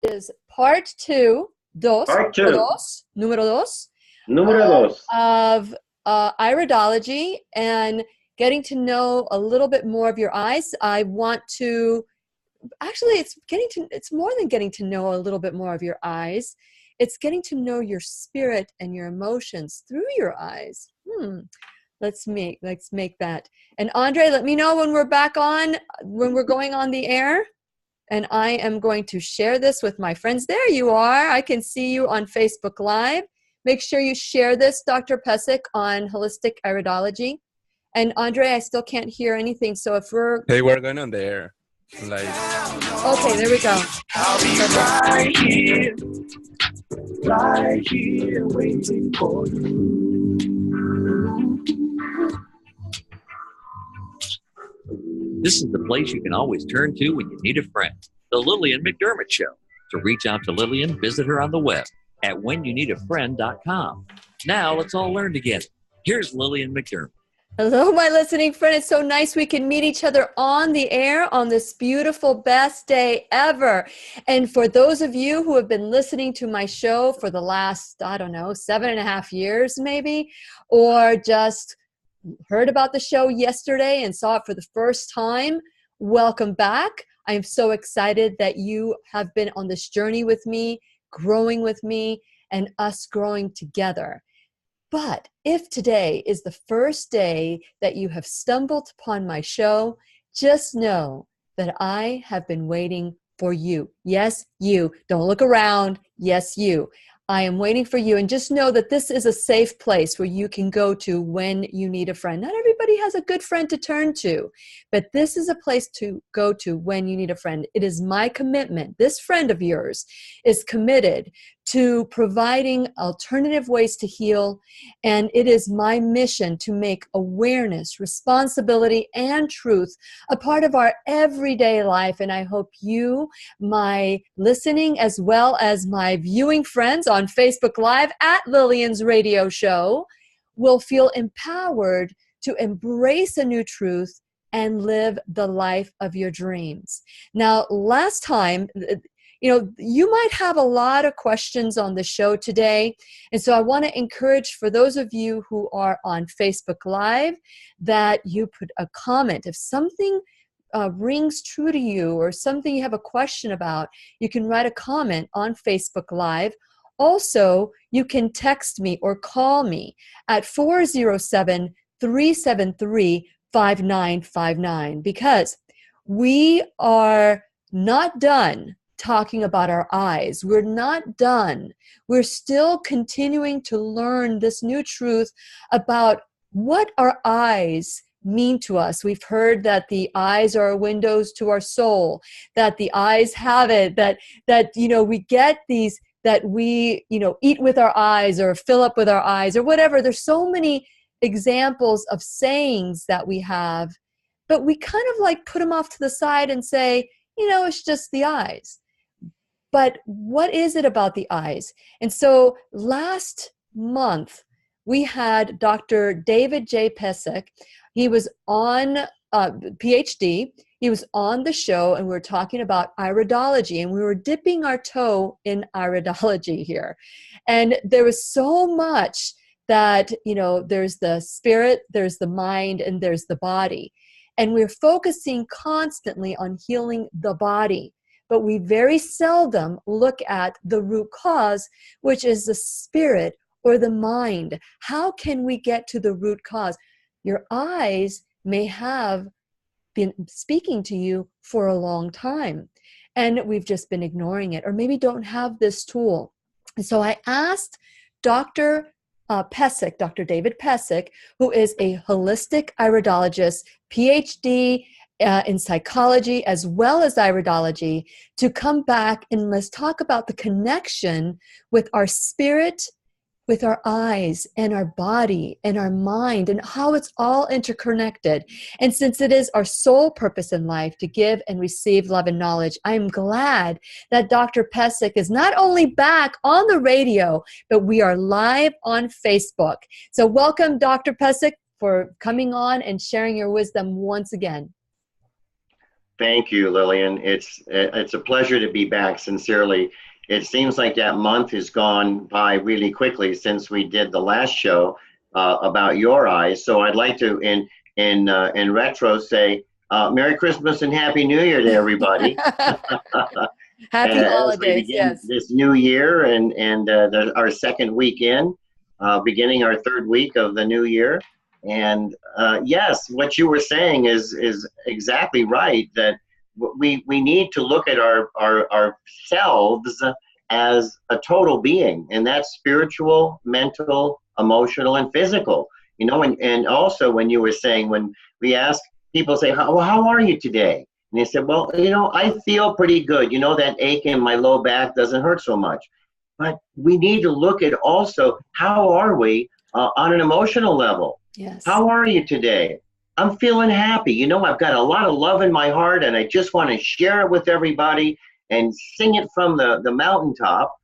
is part two, Part two. número dos, Número dos. of iridology and getting to know a little bit more of your eyes. I want to, actually, it's more than getting to know a little bit more of your eyes. It's getting to know your spirit and your emotions through your eyes. Let's make that. And Andre, let me know when we're going on the air. And I am going to share this with my friends. There you are. I can see you on Facebook Live. Make sure you share this, Dr. Pesek, on Holistic Iridology. And Andre, I still can't hear anything. So if we're... Hey, we're going on there. Like... Okay, there we go. I'll be right here waiting for you. This is the place you can always turn to when you need a friend. The Lillian McDermott Show. To reach out to Lillian, visit her on the web at whenyouneedafriend.com. Now let's all learn together. Here's Lillian McDermott. Hello, my listening friend. It's so nice we can meet each other on the air on this beautiful, best day ever. And for those of you who have been listening to my show for the last, 7.5 years maybe, or just heard about the show yesterday and saw it for the first time, welcome back. I am so excited that you have been on this journey with me, growing with me, and us growing together. But if today is the first day that you have stumbled upon my show, just know that I have been waiting for you. Yes, you. Don't look around. Yes, you. I am waiting for you. And just know that this is a safe place where you can go to when you need a friend. Not everybody has a good friend to turn to, but this is a place to go to when you need a friend. It is my commitment. This friend of yours is committed to providing alternative ways to heal. And it is my mission to make awareness, responsibility, and truth a part of our everyday life. And I hope you, my listening, as well as my viewing friends on Facebook Live at Lillian's radio show, will feel empowered to embrace a new truth and live the life of your dreams. Now, last time, you might have a lot of questions on the show today. And so I want to encourage, for those of you who are on Facebook Live, that you put a comment. If something rings true to you or something you have a question about, you can write a comment on Facebook Live. Also, you can text me or call me at 407-373-5959, because we are not done talking about our eyes. We're not done. We're still continuing to learn this new truth about what our eyes mean to us. We've heard that the eyes are windows to our soul, that the eyes have it, that we get these, that we, eat with our eyes or fill up with our eyes or whatever. There's so many examples of sayings that we have, but we kind of like put them off to the side and say, it's just the eyes. But what is it about the eyes? And so last month, we had Dr. David J. Pesek. He was on PhD. He was on the show, and we were talking about iridology, and we were dipping our toe in iridology here. And there was so much that, there's the spirit, there's the mind, and there's the body. And we're focusing constantly on healing the body. But we very seldom look at the root cause, which is the spirit or the mind. How can we get to the root cause? Your eyes may have been speaking to you for a long time, and we've just been ignoring it, or maybe don't have this tool. And so I asked Dr. Pesek, Dr. David Pesek, who is a holistic iridologist, PhD in psychology as well as iridology, to come back and let's talk about the connection with our spirit, with our eyes and our body and our mind, and how it's all interconnected. And since it is our sole purpose in life to give and receive love and knowledge, I'm glad that Dr. Pesek is not only back on the radio, but we are live on Facebook. So welcome, Dr. Pesek, for coming on and sharing your wisdom once again. Thank you, Lillian. It's a pleasure to be back, sincerely. It seems like that month has gone by really quickly since we did the last show about your eyes. So I'd like to, in retro, say Merry Christmas and Happy New Year to everybody. Happy As we holidays, begin yes. this new year and our second week in, beginning our third week of the new year. And yes, what you were saying is exactly right, that we need to look at ourselves as a total being, and that's spiritual, mental, emotional, and physical. You know, and also when you were saying, when we ask people, say, how are you today? And they said, well, you know, I feel pretty good. You know, that ache in my low back doesn't hurt so much. But we need to look at also, how are we on an emotional level? Yes. How are you today? I'm feeling happy. You know, I've got a lot of love in my heart, and I just want to share it with everybody and sing it from the mountaintop.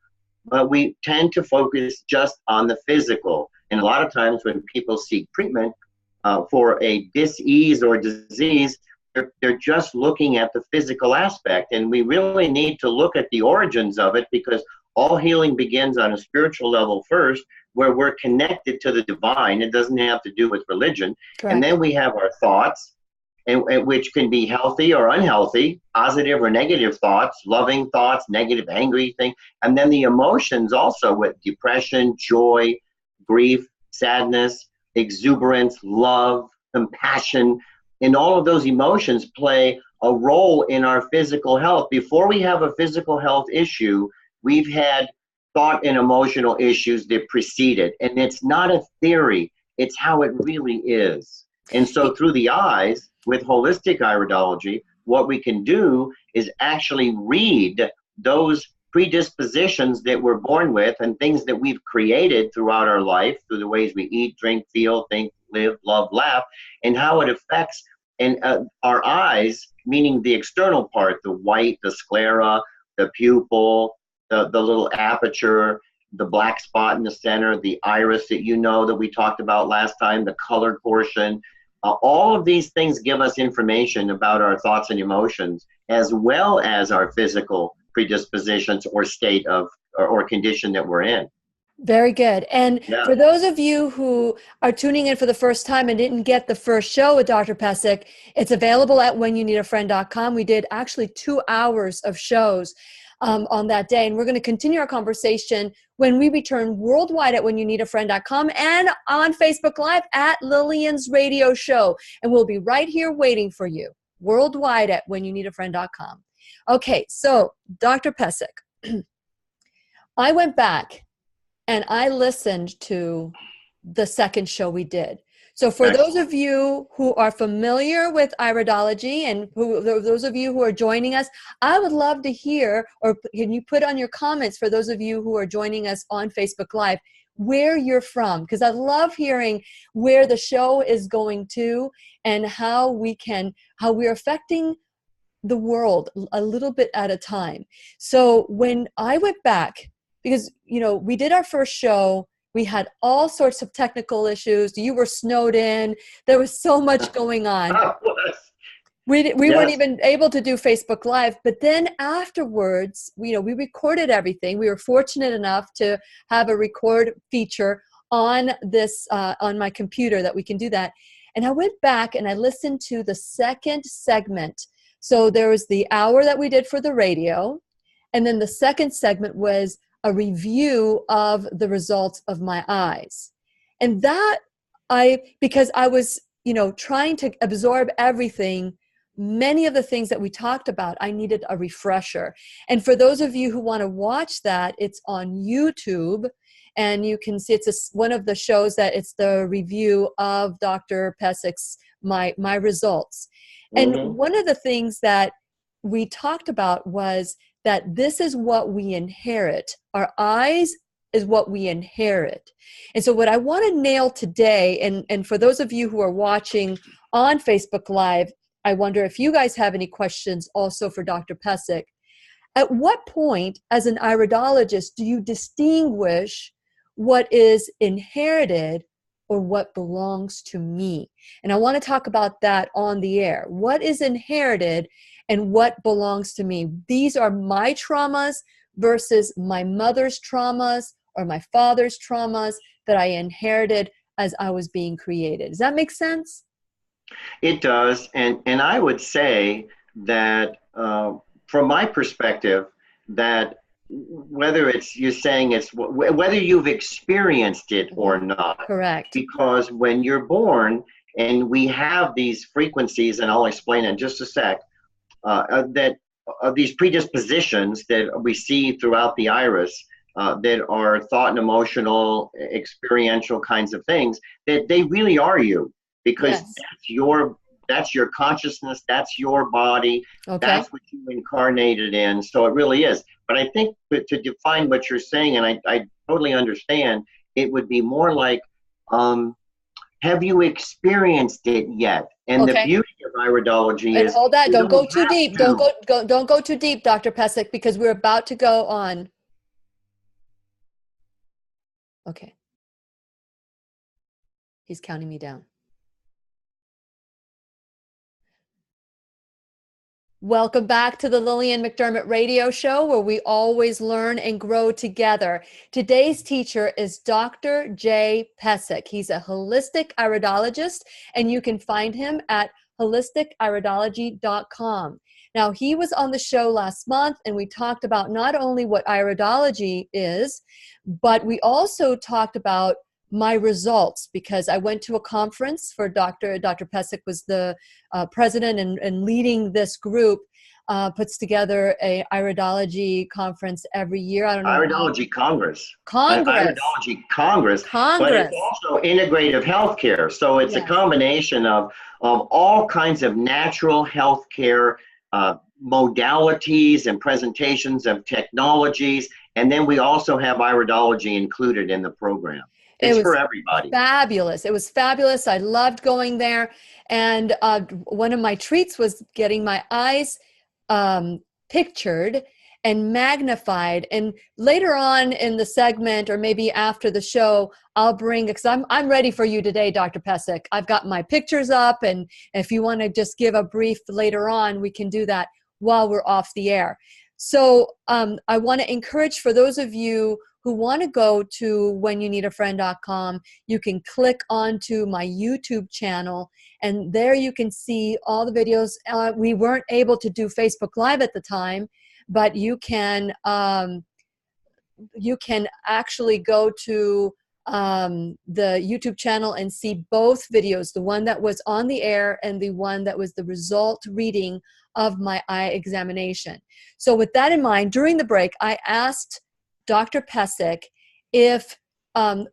But we tend to focus just on the physical. And a lot of times when people seek treatment for a dis-ease or disease, they're just looking at the physical aspect. And we really need to look at the origins of it, because all healing begins on a spiritual level first, where we're connected to the divine. It doesn't have to do with religion. Correct. And then we have our thoughts, and which can be healthy or unhealthy, positive or negative thoughts, loving thoughts, negative, angry things. And then the emotions also, with depression, joy, grief, sadness, exuberance, love, compassion. And all of those emotions play a role in our physical health. Before we have a physical health issue, we've had thought and emotional issues that precede it. And it's not a theory, it's how it really is. And so through the eyes, with holistic iridology, what we can do is actually read those predispositions that we're born with and things that we've created throughout our life, through the ways we eat, drink, feel, think, live, love, laugh, and how it affects our eyes, meaning the external part, the white, the sclera, the pupil, the little aperture, the black spot in the center, the iris that you know that we talked about last time, the colored portion. All of these things give us information about our thoughts and emotions, as well as our physical predispositions or state of or condition that we're in. Very good. And for those of you who are tuning in for the first time and didn't get the first show with Dr. Pesek, it's available at whenyouneedafriend.com. We did actually 2 hours of shows on that day. And we're going to continue our conversation when we return worldwide at whenyouneedafriend.com and on Facebook Live at Lillian's Radio Show. And we'll be right here waiting for you worldwide at whenyouneedafriend.com. Okay, so Dr. Pesek, I went back and I listened to the second show we did. So for those of you who are familiar with iridology and those of you who are joining us, I would love to hear, or can you put on your comments for those of you who are joining us on Facebook Live, where you're from, because I love hearing where the show is going to and how we're affecting the world a little bit at a time. So when I went back, because, you know, we did our first show, we had all sorts of technical issues. You were snowed in. There was so much going on. We weren't even able to do Facebook Live. But then afterwards, we recorded everything. We were fortunate enough to have a record feature on this on my computer that we can do that. And I went back and I listened to the second segment. So there was the hour that we did for the radio, and then the second segment was a review of the results of my eyes. And that because I was, trying to absorb everything, many of the things that we talked about, I needed a refresher. And for those of you who want to watch that, it's on YouTube, and you can see it's one of the shows that it's the review of Dr. Pesek's my results. Mm-hmm. And one of the things that we talked about was that this is what we inherit. Our eyes is what we inherit. And so what I want to nail today, and for those of you who are watching on Facebook Live, I wonder if you guys have any questions also for Dr. Pesek. At what point, as an iridologist, do you distinguish what is inherited or what belongs to me? And I want to talk about that on the air. What is inherited and what belongs to me. These are my traumas versus my mother's traumas or my father's traumas that I inherited as I was being created. Does that make sense? It does. And I would say that from my perspective, that whether it's, you're saying it's whether you've experienced it or not. Correct. Because when you're born and we have these frequencies, and I'll explain in just a sec, that these predispositions that we see throughout the iris, that are thought and emotional, experiential kinds of things, that they really are you, because that's your consciousness, that's your body, that's what you incarnated in. So it really is. But I think to define what you're saying, and I totally understand, it would be more like, have you experienced it yet? And the beauty of iridology is, hold that, don't go too deep. Don't go too deep, Dr. Pesek, because we're about to go on. Okay. He's counting me down. Welcome back to the Lillian McDermott radio show, where we always learn and grow together. Today's teacher is Dr. J. Pesek. He's a holistic iridologist, and you can find him at holistikiridology.com. Now, he was on the show last month, and we talked about not only what iridology is, but we also talked about my results, because I went to a conference for Dr. Pesek was the president and leading this group, puts together a iridology conference every year. I don't know. Iridology Congress. Iridology Congress. But it's also integrative healthcare. So it's a combination of all kinds of natural healthcare modalities and presentations of technologies. And then we also have iridology included in the program. It's for everybody. Fabulous. It was fabulous. I loved going there. And one of my treats was getting my eyes pictured and magnified. And later on in the segment, or maybe after the show, I'll bring, because I'm ready for you today, Dr. Pesek. I've got my pictures up, and if you want to just give a brief later on, we can do that while we're off the air. So I want to encourage, for those of you who want to go to whenyouneedafriend.com, you can click onto my YouTube channel, and there you can see all the videos. We weren't able to do Facebook Live at the time, but you can actually go to the YouTube channel and see both videos, the one that was on the air and the one that was the result reading of my eye examination. So with that in mind, during the break, I asked Dr. Pesek if to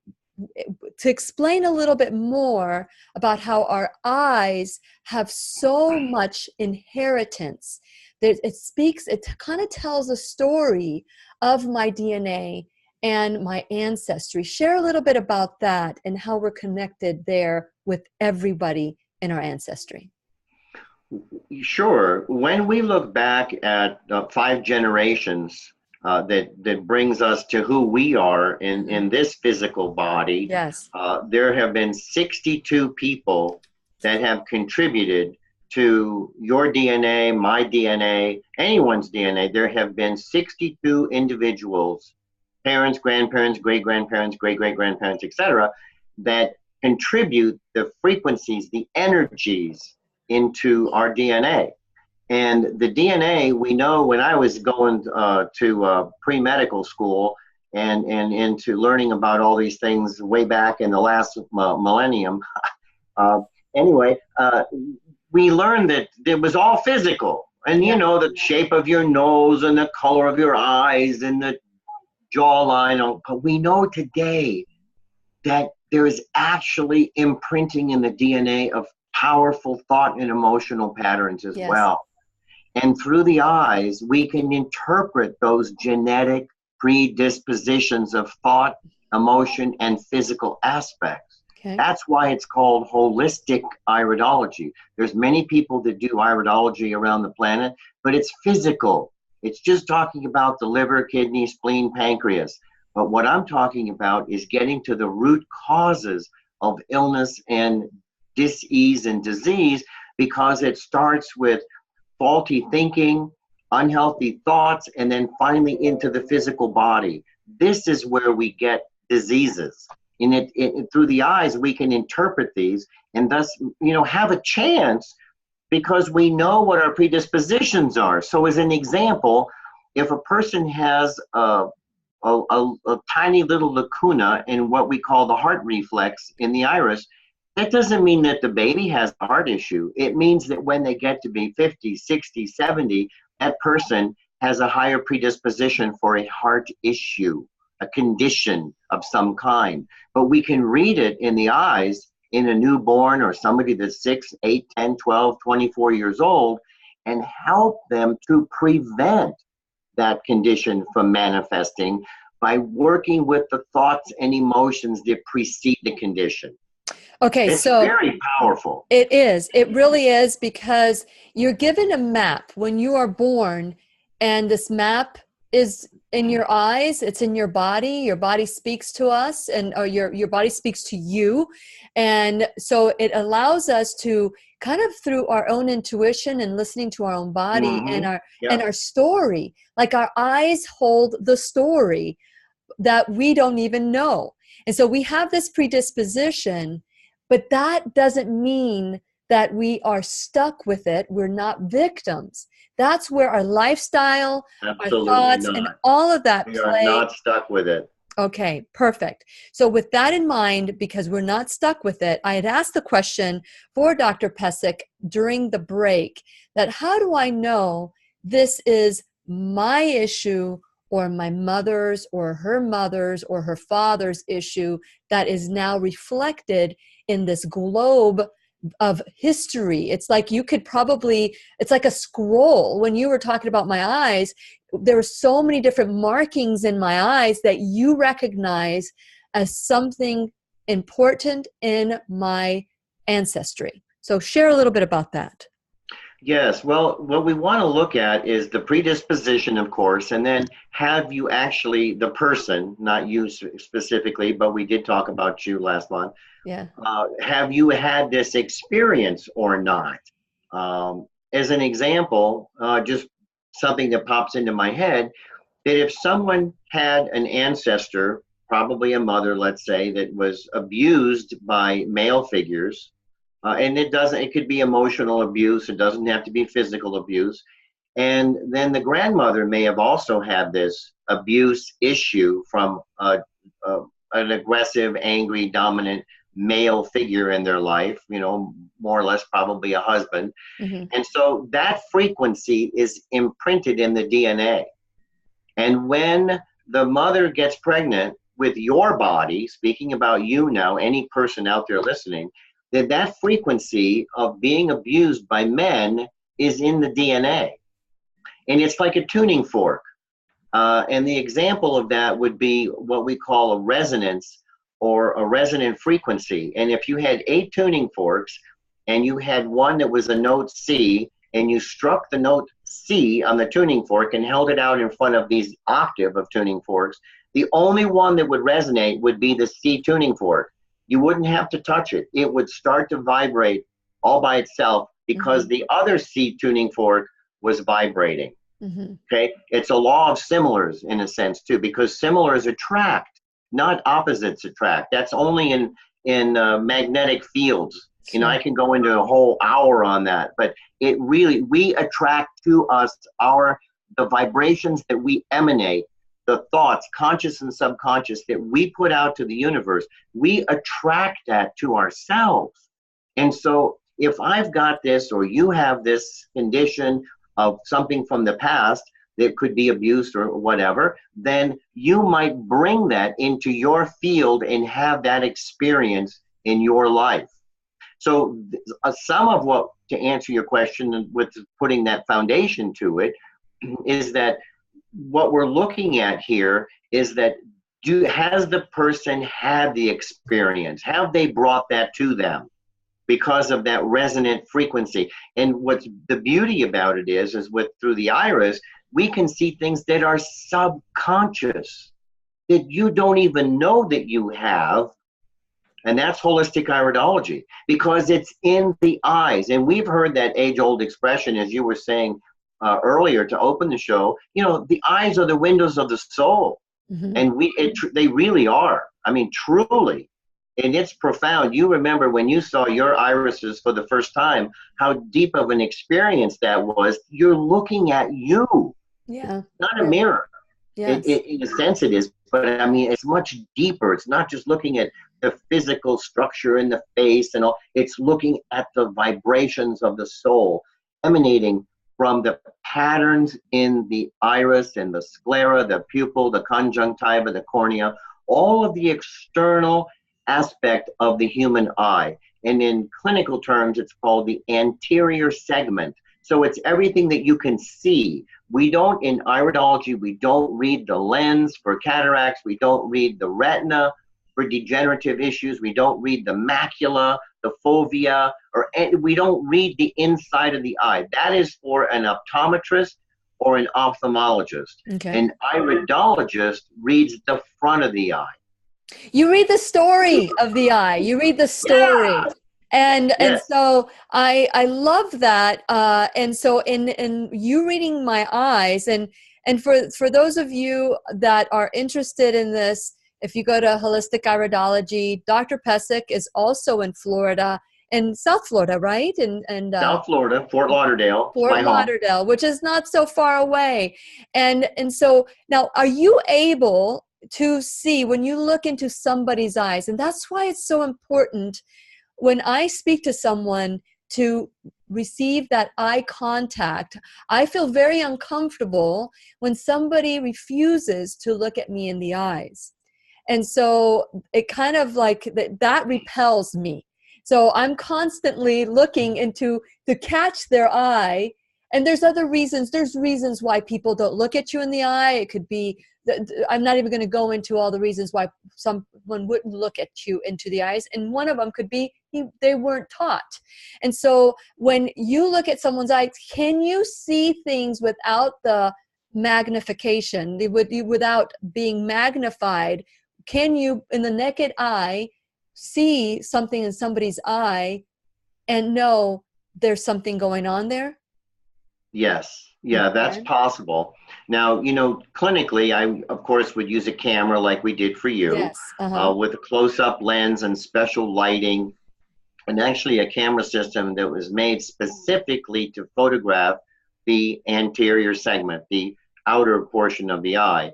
explain a little bit more about how our eyes have so much inheritance. It kind of tells a story of my DNA and my ancestry. Share a little bit about that and how we're connected there with everybody in our ancestry. Sure. When we look back at 5 generations, that brings us to who we are in this physical body. Yes. There have been 62 people that have contributed to your DNA, my DNA, anyone's DNA. There have been 62 individuals, parents, grandparents, great-grandparents, great-great-grandparents, etc., that contribute the frequencies, the energies into our DNA. And the DNA, we know, when I was going to pre-medical school and into learning about all these things way back in the last millennium, we learned that it was all physical. And, you know, the shape of your nose and the color of your eyes and the jawline. But we know today that there is actually imprinting in the DNA of powerful thought and emotional patterns as well. And through the eyes, we can interpret those genetic predispositions of thought, emotion, and physical aspects. That's why it's called holistic iridology. There's many people that do iridology around the planet, but it's physical. It's just talking about the liver, kidney, spleen, pancreas. But what I'm talking about is getting to the root causes of illness and dis-ease and disease, because it starts with faulty thinking, unhealthy thoughts, and then finally into the physical body. This is where we get diseases. And through the eyes, we can interpret these and thus, have a chance because we know what our predispositions are. So as an example, if a person has a tiny little lacuna in what we call the heart reflex in the iris, that doesn't mean that the baby has a heart issue. It means that when they get to be 50, 60, 70, that person has a higher predisposition for a heart issue, a condition of some kind. But we can read it in the eyes in a newborn or somebody that's 6, 8, 10, 12, 24 years old and help them to prevent that condition from manifesting by working with the thoughts and emotions that precede the condition. Okay, it's so very powerful. It is. It really is, because you're given a map when you are born, and this map is in your eyes, it's in your body speaks to us, or your body speaks to you. And so it allows us to kind of, through our own intuition and listening to our own body and our story, like our eyes hold the story that we don't even know. And so we have this predisposition, but that doesn't mean that we are stuck with it. We're not victims. That's where our lifestyle, Absolutely our thoughts, not. and all of that We play. are not stuck with it. Okay, perfect. So with that in mind, because we're not stuck with it, I had asked the question for Dr. Pesek during the break, that how do I know this is my issue or my mother's or her father's issue that is now reflected in this globe of history? It's like it's like a scroll. When you were talking about my eyes, there were so many different markings in my eyes that you recognize as something important in my ancestry. So share a little bit about that. Yes, well, what we want to look at is the predisposition, of course, and then have you actually, the person, not you specifically, but we did talk about you last month. Yeah. Have you had this experience or not? As an example, just something that pops into my head, that if someone had an ancestor, probably a mother, let's say, that was abused by male figures, and it could be emotional abuse, it doesn't have to be physical abuse. And then the grandmother may have also had this abuse issue from an aggressive, angry, dominant male figure in their life, more or less probably a husband. Mm-hmm. And so that frequency is imprinted in the DNA. And when the mother gets pregnant with your body, speaking about you now, any person out there listening, that frequency of being abused by men is in the DNA. And it's like a tuning fork. And the example of that would be what we call a resonance or a resonant frequency. And if you had 8 tuning forks and you had one that was a note C, and you struck the note C on the tuning fork and held it out in front of these octave of tuning forks, the only one that would resonate would be the C tuning fork. You wouldn't have to touch it. It would start to vibrate all by itself because the other C tuning fork was vibrating. Mm-hmm. Okay, it's a law of similars in a sense too, because similars attract, not opposites attract. That's only in magnetic fields. Sure. I can go into a whole hour on that, but we attract to us the vibrations that we emanate, the thoughts, conscious and subconscious, that we put out to the universe. We attract that to ourselves. And so if I've got this, or you have this condition of something from the past that could be abuse or whatever, then you might bring that into your field and have that experience in your life. So some of what, to answer your question with putting that foundation to it, is that what we're looking at here is that has the person had the experience? Have they brought that to them because of that resonant frequency? And what's the beauty about it is through the iris, we can see things that are subconscious, that you don't even know that you have, And that's holistic iridology, because it's in the eyes. And we've heard that age-old expression, as you were saying earlier to open the show, the eyes are the windows of the soul. Mm-hmm. And they really are. I mean, truly. And it's profound. You remember when you saw your irises for the first time, how deep of an experience that was. You're looking at you. Yeah. Not a mirror. Yes. In a sense it is, but I mean, it's much deeper. It's not just looking at the physical structure in the face and all. It's looking at the vibrations of the soul emanating from the patterns in the iris and the sclera, the pupil, the conjunctiva, the cornea, all of the external aspect of the human eye. And in clinical terms, it's called the anterior segment. So it's everything that you can see. We don't, in iridology, we don't read the lens for cataracts. We don't read the retina for degenerative issues. We don't read the macula, the fovea, we don't read the inside of the eye. That is for an optometrist or an ophthalmologist. Okay. An iridologist reads the front of the eye. You read the story of the eye. You read the story. Yeah. And Yes. so I love that. And so in you reading my eyes, and for those of you that are interested in this, if you go to Holistic Iridology, Dr. Pesek is also in Florida, in South Florida, right? And South Florida, Fort Lauderdale. Fort Lauderdale, which is not so far away. And so now, are you able to see when you look into somebody's eyes? And that's why it's so important when I speak to someone to receive that eye contact. I feel very uncomfortable when somebody refuses to look at me in the eyes. And so it kind of like that repels me. So I'm constantly looking to catch their eye. And there's other reasons. There's reasons why people don't look at you in the eye. It could be, I'm not even going to go into all the reasons why someone wouldn't look at you into the eyes. And one of them could be they weren't taught. And so when you look at someone's eyes, can you see things without the magnification, without being magnified? Can you, in the naked eye, see something in somebody's eye and know there's something going on there? Yes. Yeah, that's possible. Now, clinically, I, of course, would use a camera like we did for you, Yes. with a close-up lens and special lighting, and actually a camera system that was made specifically to photograph the anterior segment, the outer portion of the eye.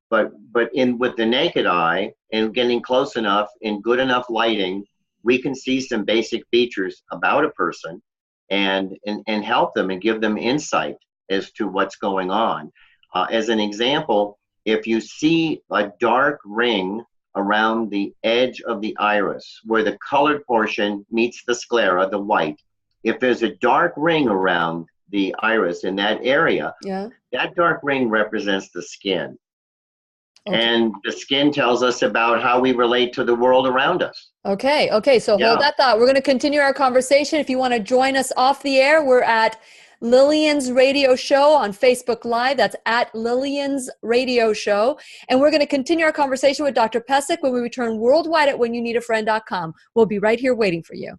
But with the naked eye and getting close enough in good enough lighting, we can see some basic features about a person and help them and give them insight as to what's going on. As an example, if you see a dark ring around the edge of the iris where the colored portion meets the sclera, the white, if there's a dark ring around the iris in that area, that dark ring represents the skin. Okay. And the skin tells us about how we relate to the world around us. Okay. So hold that thought. We're going to continue our conversation. If you want to join us off the air, we're at Lillian's Radio Show on Facebook Live. That's at Lillian's Radio Show. And we're going to continue our conversation with Dr. Pesek when we return worldwide at whenyounneedafriend.com. We'll be right here waiting for you.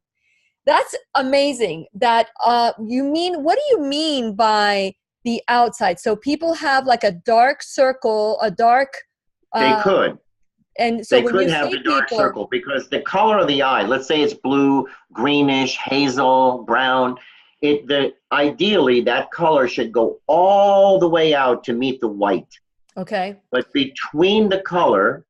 That's amazing. That what do you mean by the outside? So people have like a dark circle, a dark... They could. And so they could have the dark circle because the color of the eye, let's say it's blue, greenish, hazel, brown, ideally that color should go all the way out to meet the white. Okay. But between the color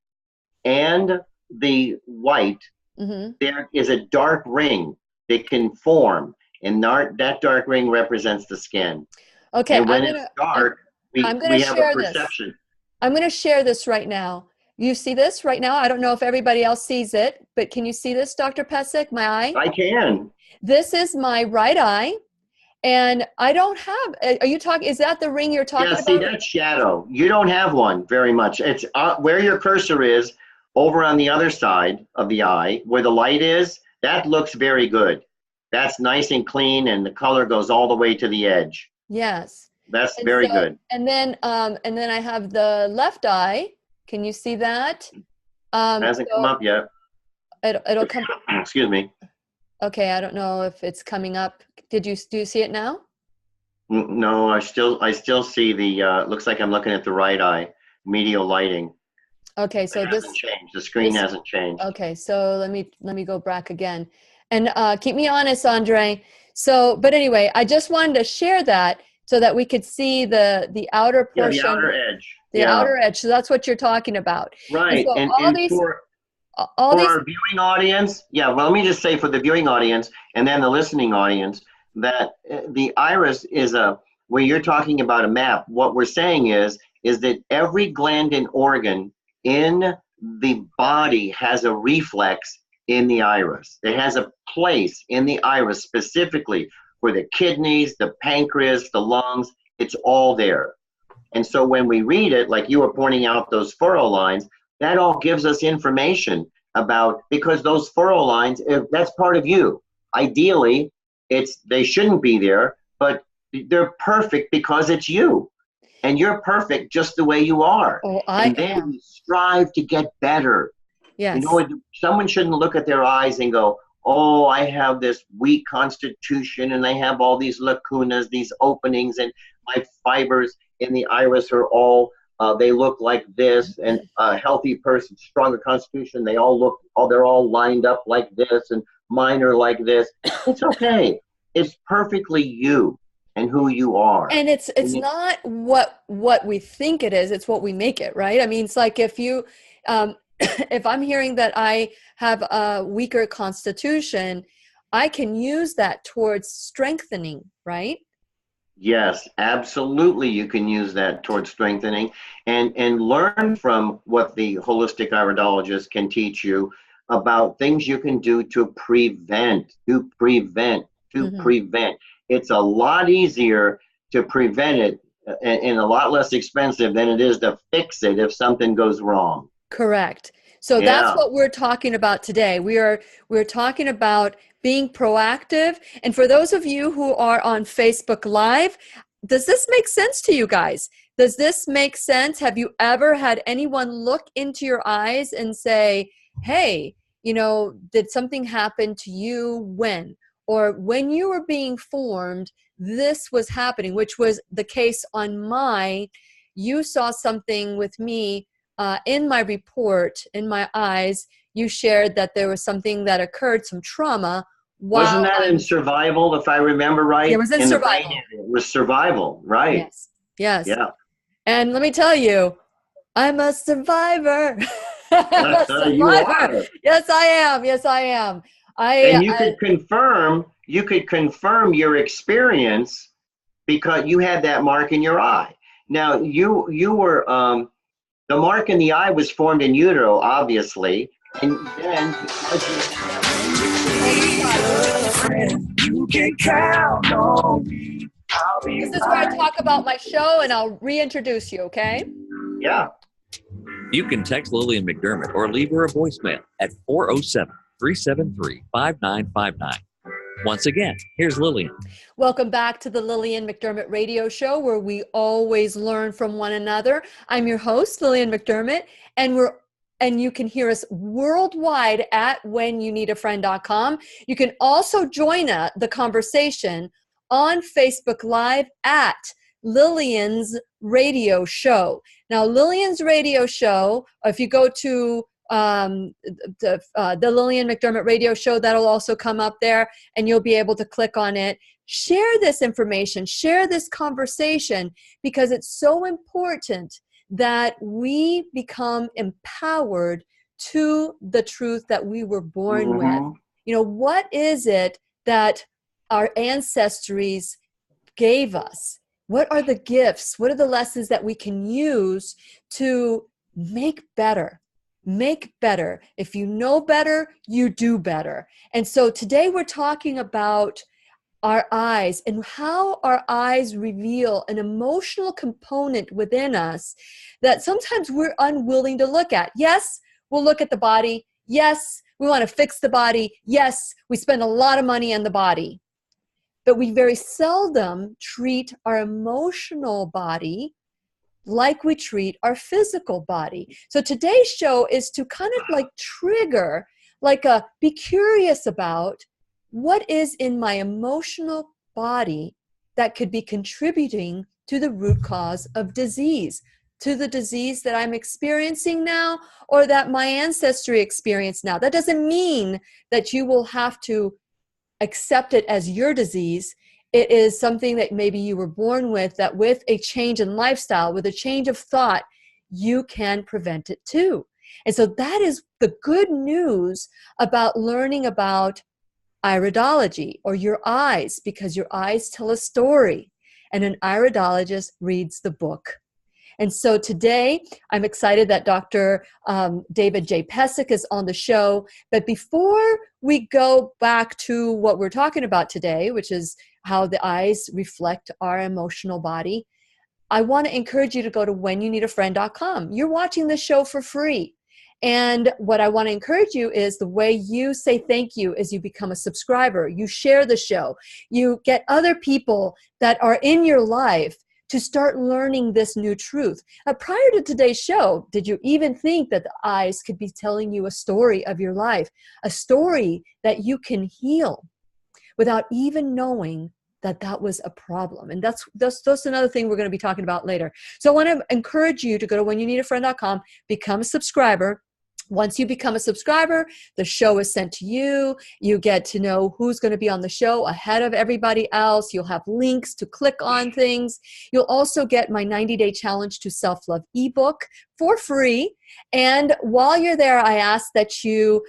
and the white, there is a dark ring that can form, and that dark ring represents the skin. Okay. And when it's dark, we have a perception. I'm going to share this right now. You see this right now? I don't know if everybody else sees it, but can you see this, Dr. Pesek, my eye? I can. This is my right eye, and I don't have, is that the ring you're talking about? Yeah, see, that's shadow. You don't have one very much. It's where your cursor is, over on the other side of the eye, where the light is, that looks very good. That's nice and clean, and the color goes all the way to the edge. Yes. That's very good. And then I have the left eye. Can you see that? Hasn't come up yet. It'll come. Excuse me. Okay, I don't know if it's coming up. Do you see it now? No, I still see the, looks like I'm looking at the right eye, medial lighting. Okay, so It hasn't changed. The screen hasn't changed. Okay, so let me go back again, and keep me honest, Andre. So, but anyway, I just wanted to share that so that we could see the outer portion, Yeah, the outer edge. the outer edge. So that's what you're talking about, Right. And so And, all these, for our viewing audience, well, let me just say for the viewing audience and then the listening audience that the iris is where you're talking about a map. What we're saying is that every gland and organ in the body has a reflex in the iris. It has a place in the iris specifically for the kidneys, the pancreas, the lungs. It's all there. And so when we read it, like you were pointing out those furrow lines, that all gives us information about, because those furrow lines, that's part of you. Ideally, they shouldn't be there, but they're perfect because it's you. And you're perfect just the way you are. Oh, and then we strive to get better. Yes. You know, someone shouldn't look at their eyes and go, oh, I have this weak constitution and I have all these lacunas, these openings, and my fibers in the iris are all, they look like this, and a healthy person, stronger constitution, they're all lined up like this, and mine are like this. It's okay. It's perfectly you and who you are. And it's not what we think it is, it's what we make it, right? I mean, it's like if you, if I'm hearing that I have a weaker constitution, I can use that towards strengthening, right? Yes, absolutely. You can use that towards strengthening and learn from what the holistic iridologist can teach you about things you can do to prevent. It's a lot easier to prevent it and a lot less expensive than it is to fix it if something goes wrong. Correct. So that's what we're talking about today. We're talking about being proactive. And for those of you who are on Facebook Live, does this make sense to you guys? Does this make sense? Have you ever had anyone look into your eyes and say, hey, you know, did something happen to you when? Or when you were being formed, this was happening, which was the case on mine. You saw something with me in my report, in my eyes. You shared that there was something that occurred, some trauma. Wasn't that in survival, if I remember right? It was in survival. It was survival, right? Yes. Yeah. And let me tell you, I'm a survivor. I'm a survivor. You are. Yes, I am. Yes, I am. And you could confirm your experience because you had that mark in your eye. Now you were the mark in the eye was formed in utero, obviously, and then you can count on me. This is where I talk about my show, and I'll reintroduce you. Okay? Yeah. You can text Lillian McDermott or leave her a voicemail at 407-373-5959. Once again, here's Lillian. Welcome back to the Lillian McDermott radio show, where we always learn from one another. I'm your host, Lillian McDermott, and you can hear us worldwide at whenyouneedafriend.com. You can also join the conversation on Facebook Live at Lillian's Radio Show. Now, Lillian's Radio Show, if you go to the Lillian McDermott Radio Show, that'll also come up there, and you'll be able to click on it. Share this information, share this conversation, because it's so important that we become empowered to the truth that we were born with. You know, what is it that our ancestries gave us? What are the gifts? What are the lessons that we can use to make better? Make better. If you know better, you do better. And so today we're talking about our eyes and how our eyes reveal an emotional component within us that sometimes we're unwilling to look at. Yes, we'll look at the body. Yes, we want to fix the body. Yes, we spend a lot of money on the body. But we very seldom treat our emotional body like we treat our physical body. So today's show is to kind of like trigger like a be curious about what is in my emotional body that could be contributing to the root cause of disease, to the disease that I'm experiencing now or that my ancestry experienced now. That doesn't mean that you will have to accept it as your disease. It is something that maybe you were born with, that with a change in lifestyle, with a change of thought, you can prevent it too. And so that is the good news about learning about iridology, or your eyes, because your eyes tell a story, and an iridologist reads the book. And so today, I'm excited that Dr. David J. Pesek is on the show. But before we go back to what we're talking about today, which is how the eyes reflect our emotional body, I want to encourage you to go to whenyouneedafriend.com. You're watching this show for free. And what I want to encourage you is the way you say thank you is you become a subscriber. You share the show. You get other people that are in your life to start learning this new truth. Prior to today's show, did you even think that the eyes could be telling you a story of your life, a story that you can heal without even knowing that that was a problem? And that's another thing we're going to be talking about later. So I want to encourage you to go to whenyouneedafriend.com, become a subscriber. Once you become a subscriber, the show is sent to you. You get to know who's going to be on the show ahead of everybody else. You'll have links to click on things. You'll also get my 90-day challenge to self-love ebook for free. And while you're there, I ask that you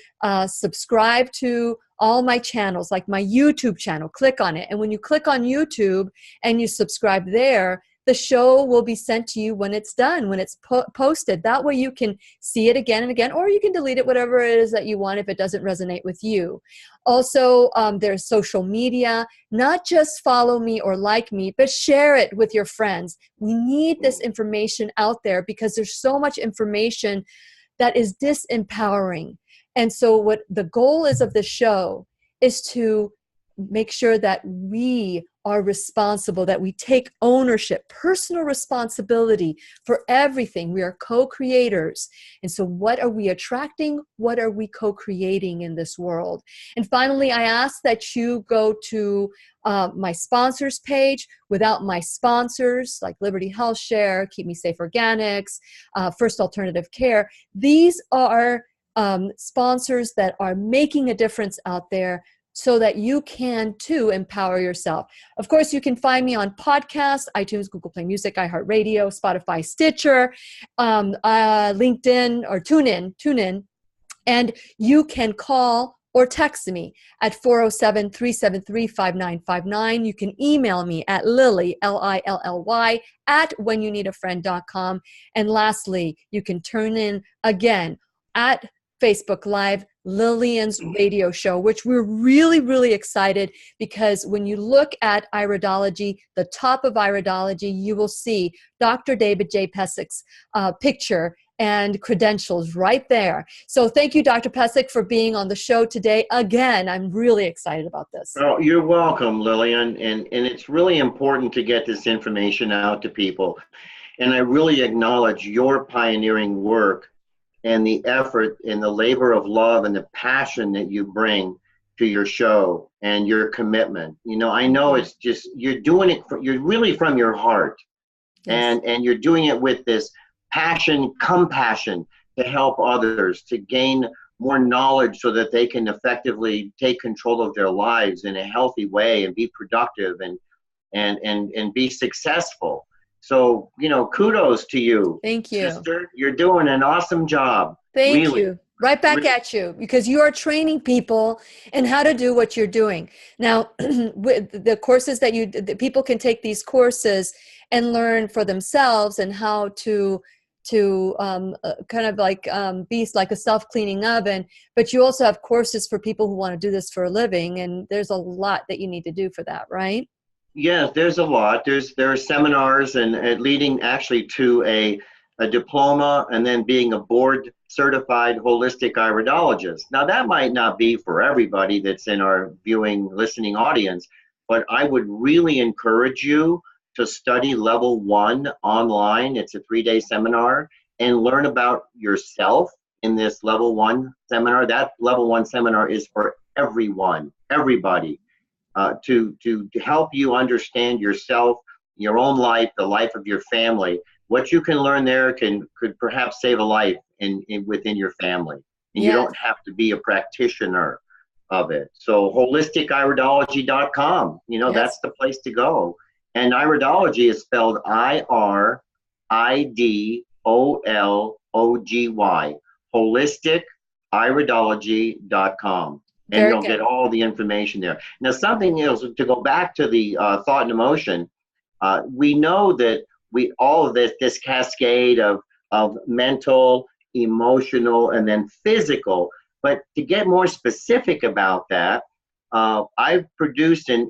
subscribe to all my channels, like my YouTube channel. Click on it. And when you click on YouTube and you subscribe there, the show will be sent to you when it's done, when it's posted. That way you can see it again and again, or you can delete it, whatever it is that you want if it doesn't resonate with you. Also, there's social media. Not just follow me or like me, but share it with your friends. We need this information out there because there's so much information that is disempowering. And so what the goal is of the show is to make sure that we are responsible, that we take ownership, personal responsibility for everything. We are co-creators. And so what are we attracting? What are we co-creating in this world? And finally, I ask that you go to my sponsors page. Without my sponsors, like Liberty Health Share, Keep Me Safe Organics, First Alternative Care, these are sponsors that are making a difference out there, so that you can too empower yourself. Of course, you can find me on podcasts, iTunes, Google Play Music, iHeartRadio, Spotify, Stitcher, LinkedIn, or TuneIn. And you can call or text me at 407-373-5959. You can email me at Lilly, Lilly, at whenyouneedafriend.com. And lastly, you can turn in again at Facebook Live, Lillian's radio show, which we're really, really excited, because when you look at iridology, the top of iridology, you will see Dr. David J. Pesek's picture and credentials right there. So thank you, Dr. Pesek, for being on the show today. Again, I'm really excited about this. Oh, you're welcome, Lillian. And it's really important to get this information out to people. And I really acknowledge your pioneering work and the effort and the labor of love and the passion that you bring to your show and your commitment. You know, I know it's just, you're doing it, you're really from your heart. Yes. And you're doing it with this passion, compassion to help others, to gain more knowledge so that they can effectively take control of their lives in a healthy way and be productive and be successful. So, you know, kudos to you. Thank you. Sister, you're doing an awesome job. Thank you. Right back at you, because you are training people in how to do what you're doing. Now, with the courses that people can take these courses and learn for themselves and how to kind of like be like a self-cleaning oven. But you also have courses for people who want to do this for a living. And there's a lot that you need to do for that, right? Yes, there's a lot. There are seminars and leading actually to a diploma and then being a board certified holistic iridologist. Now that might not be for everybody that's in our listening audience, but I would really encourage you to study level 1 online. It's a 3-day seminar, and learn about yourself, in this level 1 seminar. That level 1 seminar is for everyone, everybody, to help you understand yourself, your own life, the life of your family. What you can learn there could perhaps save a life within your family. And you don't have to be a practitioner of it. So holistikiridology.com, that's the place to go. And iridology is spelled IRIDOLOGY, holistikiridology.com. And you'll get all the information there. Now, something else, to go back to the thought and emotion, we know that all of this cascade of mental, emotional, and then physical. But to get more specific about that, I've produced, and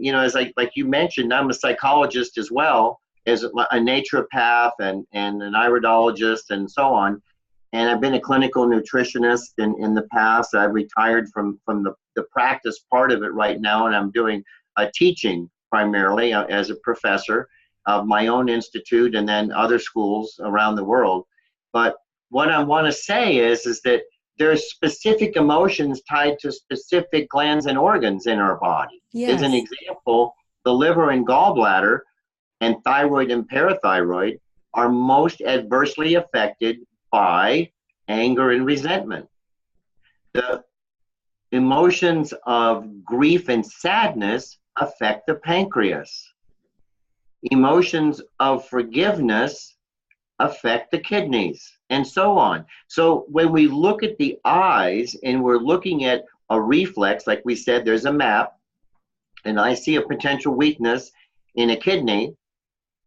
like you mentioned, I'm a psychologist as well as a naturopath and an iridologist and so on. And I've been a clinical nutritionist in the past. I've retired from the practice part of it right now, and I'm doing teaching primarily as a professor of my own institute and then other schools around the world. But what I want to say is that there's specific emotions tied to specific glands and organs in our body. As an example, the liver and gallbladder and thyroid and parathyroid are most adversely affected by anger and resentment. The emotions of grief and sadness affect the pancreas. Emotions of forgiveness affect the kidneys, and so on. So when we look at the eyes and we're looking at a reflex, like we said, there's a map, and I see a potential weakness in a kidney,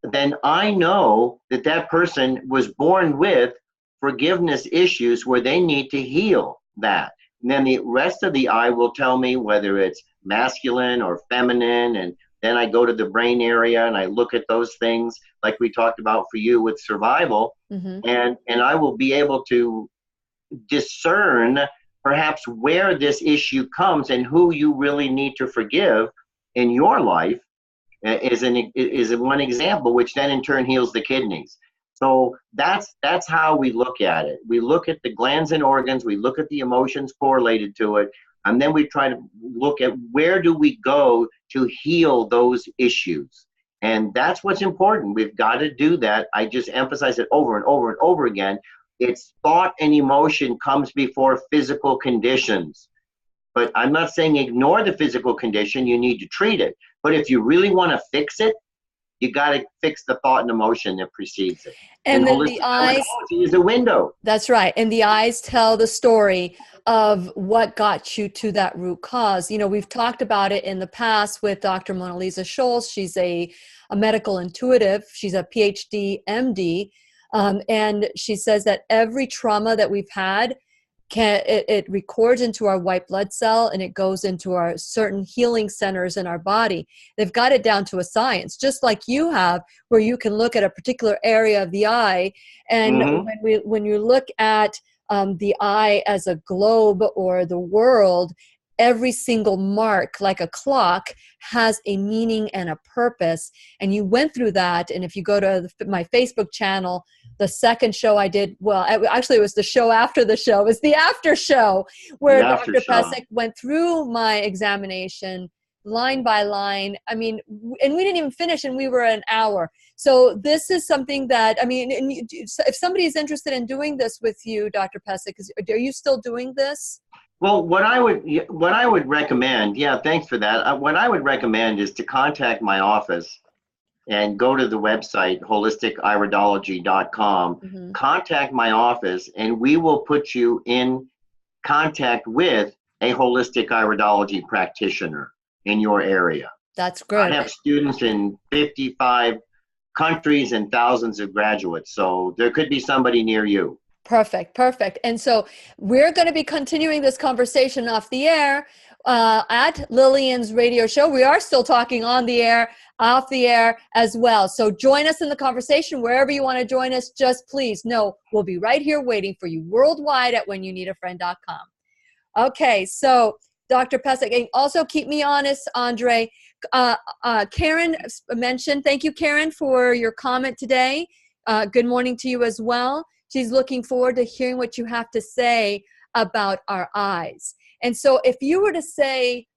then I know that person was born with forgiveness issues where they need to heal that. And then the rest of the eye will tell me whether it's masculine or feminine, and then I go to the brain area and I look at those things like we talked about for you with survival, and I will be able to discern perhaps where this issue comes and who you really need to forgive in your life is one example, which then in turn heals the kidneys. So that's how we look at it. We look at the glands and organs, we look at the emotions correlated to it, and then we try to look at where do we go to heal those issues. And that's what's important. We've got to do that. I just emphasize it over and over and over again. It's thought and emotion comes before physical conditions. But I'm not saying ignore the physical condition. You need to treat it. But if you really want to fix it, you got to fix the thought and emotion that precedes it. And then the eyes is the window. That's right. And the eyes tell the story of what got you to that root cause. We've talked about it in the past with Dr. Mona Lisa Schultz. She's a medical intuitive. She's a PhD, MD. And she says that every trauma that we've had, it records into our white blood cell, and it goes into our certain healing centers in our body. They've got it down to a science, just like you have, where you can look at a particular area of the eye. And when you look at the eye as a globe or the world, every single mark, like a clock, has a meaning and a purpose. And you went through that. And if you go to my Facebook channel, the second show I did, actually it was the show after the show. It was the after show where Dr. Pesek went through my examination line by line. I mean, and we didn't even finish, and we were an hour. So this is something that, if somebody is interested in doing this with you, Dr. Pesek, are you still doing this? Well, what I would recommend, thanks for that. What I would recommend is to contact my office and go to the website, holistikiridology.com, contact my office, and we will put you in contact with a holistic iridology practitioner in your area. That's great. I have students in 55 countries and thousands of graduates, so there could be somebody near you. Perfect. And so we're going to be continuing this conversation off the air at Lillian's radio show. We are still talking on the air, off the air as well. So join us in the conversation wherever you want to join us. Just please know we'll be right here waiting for you worldwide at whenyounneedafriend.com. Okay, so Dr. Pesek, and also keep me honest, Andre. Karen mentioned, thank you, Karen, for your comment today. Good morning to you as well. She's looking forward to hearing what you have to say about our eyes. And so if you were to say,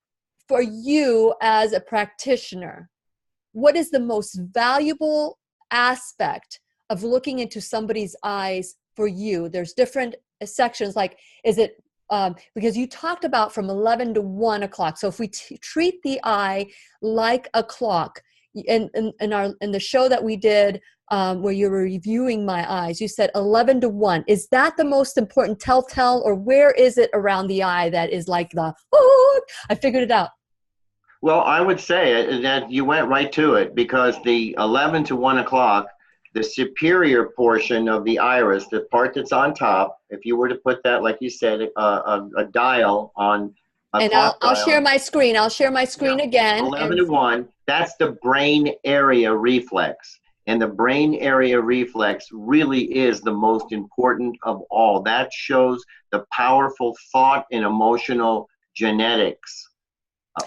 for you as a practitioner, what is the most valuable aspect of looking into somebody's eyes for you? There's different sections, like, is it, because you talked about from 11 to 1 o'clock. So if we treat the eye like a clock, in the show that we did where you were reviewing my eyes, you said 11 to 1. Is that the most important telltale, or where is it around the eye that is like the, oh, I figured it out? Well, I would say that you went right to it, because the 11 to 1 o'clock, the superior portion of the iris, the part that's on top, if you were to put that, like you said, a dial on a and clock I'll dial, share my screen. I'll share my screen again. 11 to 1, that's the brain area reflex. And the brain area reflex really is the most important of all. That shows the powerful thought and emotional genetics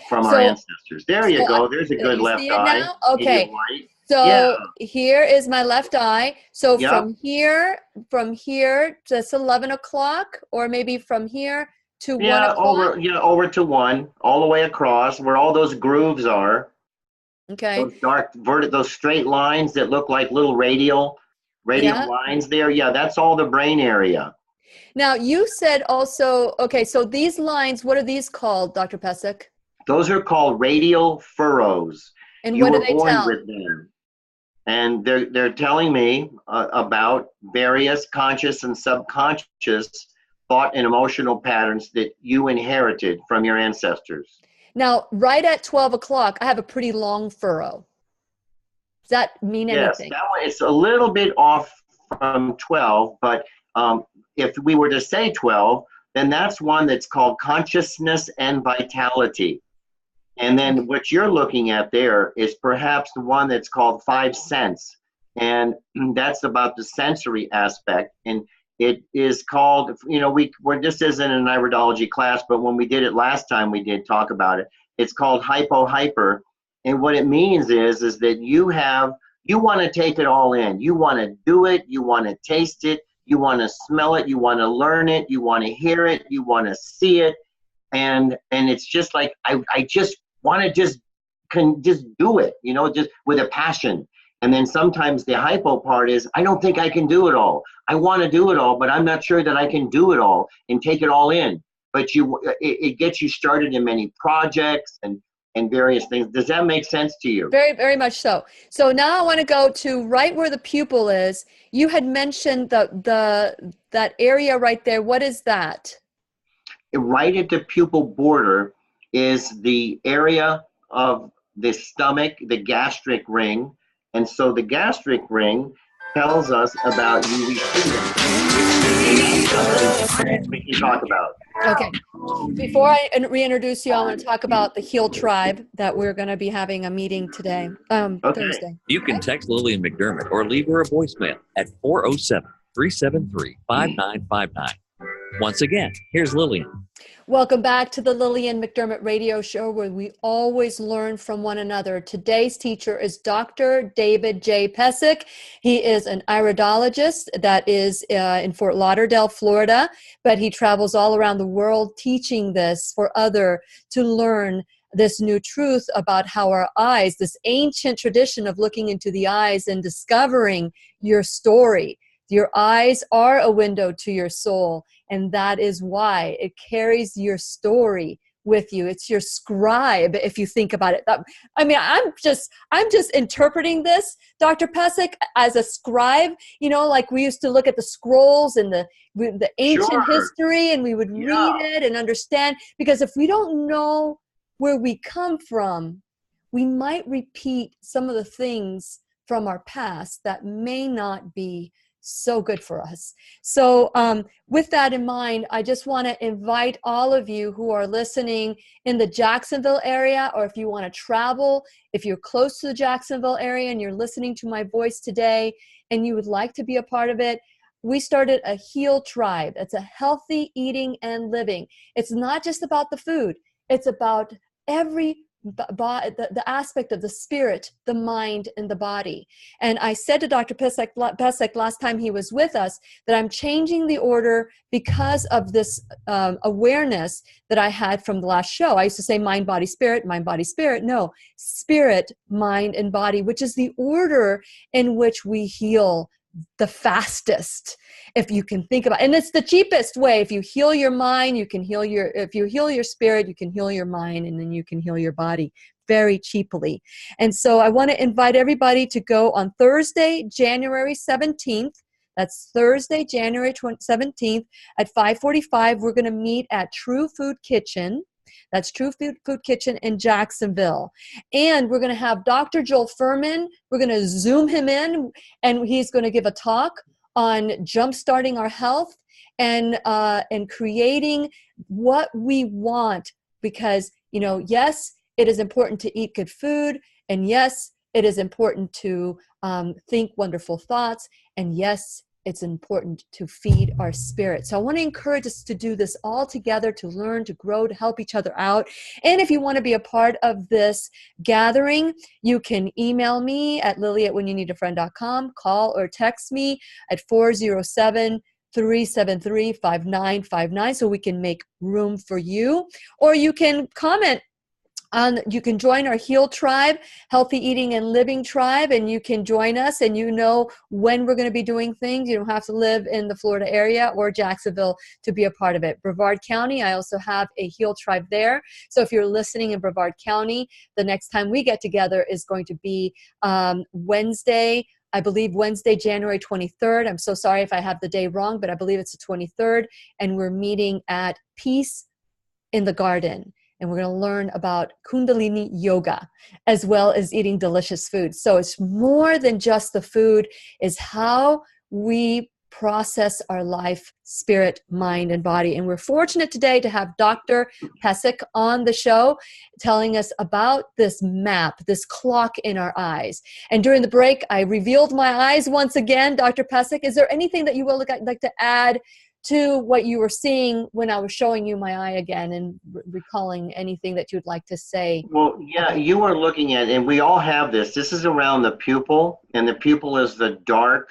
from our ancestors. There you go. There's a good left eye. Now? Okay. Right. So yeah. Here is my left eye. So Yep. from here, just 11 o'clock, or maybe from here to 1 o'clock. Over to 1, all the way across, where all those grooves are. Okay. Those dark, those straight lines that look like little radial lines there. Yeah, that's all the brain area. Now, you said also, okay, so these lines, what are these called, Dr. Pesek? Those are called radial furrows. And you what do were they born tell? with them. And they're telling me about various conscious and subconscious thought and emotional patterns that you inherited from your ancestors. Now, right at 12 o'clock, I have a pretty long furrow. Does that mean anything? Yes, that one, it's a little bit off from 12, but if we were to say 12, then that's one that's called consciousness and vitality. And then what you're looking at there is perhaps the one that's called 5 sense. And that's about the sensory aspect. And it is called, this isn't an iridology class, but when we did it last time, we did talk about it. It's called hyper. And what it means is that you want to take it all in. You want to do it. You want to taste it. You want to smell it. You want to learn it. You want to hear it. You want to see it. And it's just like, I just want to just do it, just with a passion. And then sometimes the hypo part is, I don't think I can do it all. I want to do it all, but I'm not sure that I can do it all and take it all in. But it gets you started in many projects and various things. Does that make sense to you? Very, very much so. So now I want to go to right where the pupil is. You had mentioned that area right there. What is that? Right at the pupil border is the area of the stomach, the gastric ring. And so the gastric ring tells us about you we can talk about. Okay. Before I reintroduce you, I want to talk about the Heal Tribe that we're going to be having a meeting today, Thursday. You can text Lillian McDermott or leave her a voicemail at 407-373-5959. Once again, here's Lillian. Welcome back to the Lillian McDermott radio show, where we always learn from one another. Today's teacher is Dr. David J. Pesek. He is an iridologist that is in Fort Lauderdale, Florida, but he travels all around the world teaching this for other to learn this new truth about how our eyes, this ancient tradition of looking into the eyes and discovering your story. Your eyes are a window to your soul, and that is why it carries your story with you. It's your scribe, if you think about it. I mean, I'm just interpreting this, Dr. Pesek, as a scribe. Like we used to look at the scrolls and the ancient history, and we would read it and understand. Because if we don't know where we come from, we might repeat some of the things from our past that may not be so good for us. So with that in mind, I just want to invite all of you who are listening in the Jacksonville area, or if you want to travel, if you're close to the Jacksonville area and you're listening to my voice today and you would like to be a part of it, we started a Heal Tribe. It's a healthy eating and living. It's not just about the food. It's about every the aspect of the spirit, the mind, and the body. And I said to Dr. Pesek last time he was with us that I'm changing the order because of this awareness that I had from the last show. I used to say mind, body, spirit, mind, body, spirit. No, spirit, mind, and body, which is the order in which we heal the fastest, if you can think about it. And it's the cheapest way. If you heal your mind, you can heal if you heal your spirit, you can heal your mind, and then you can heal your body very cheaply. And so I want to invite everybody to go on Thursday, January 17th. That's Thursday, January 17th at 5:45. We're going to meet at True Food Kitchen. That's True Food Kitchen in Jacksonville. And we're going to have Dr. Joel Furman. We're going to Zoom him in, and he's going to give a talk on jumpstarting our health and creating what we want. Because, yes, it is important to eat good food. And yes, it is important to think wonderful thoughts. And yes, it's important to feed our spirit. So I want to encourage us to do this all together, to learn, to grow, to help each other out. And if you want to be a part of this gathering, you can email me at lily@whenyouneedafriend.com, call or text me at 407-373-5959 so we can make room for you. Or you can comment. You can join our Heal Tribe, Healthy Eating and Living Tribe, and you can join us, and you know when we're going to be doing things. You don't have to live in the Florida area or Jacksonville to be a part of it. Brevard County, I also have a Heal Tribe there. So if you're listening in Brevard County, the next time we get together is going to be Wednesday, I believe Wednesday, January 23rd. I'm so sorry if I have the day wrong, but I believe it's the 23rd, and we're meeting at Peace in the Garden. And we're going to learn about Kundalini yoga as well as eating delicious food. So it's more than just the food, is how we process our life, spirit, mind, and body. And we're fortunate today to have Dr. Pesek on the show telling us about this map, this clock in our eyes. And during the break, I revealed my eyes once again. Dr. Pesek, is there anything that you would like to add to what you were seeing when I was showing you my eye again, and recalling anything that you'd like to say? Well, yeah, you were looking at, and we all have this. This is around the pupil, and the pupil is the dark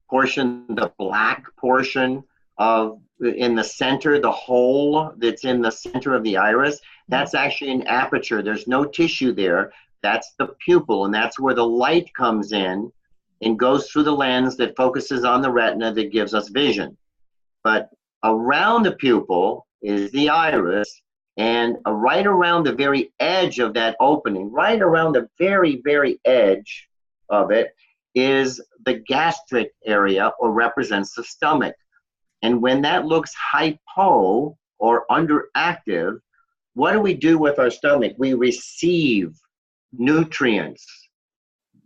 portion, the black portion of, in the center, the hole that's in the center of the iris. That's actually an aperture. There's no tissue there. That's the pupil, and that's where the light comes in and goes through the lens that focuses on the retina that gives us vision. But around the pupil is the iris, and right around the very edge of that opening, right around the very, very edge of it, is the gastric area, or represents the stomach. And when that looks hypo or underactive, what do we do with our stomach? We receive nutrients,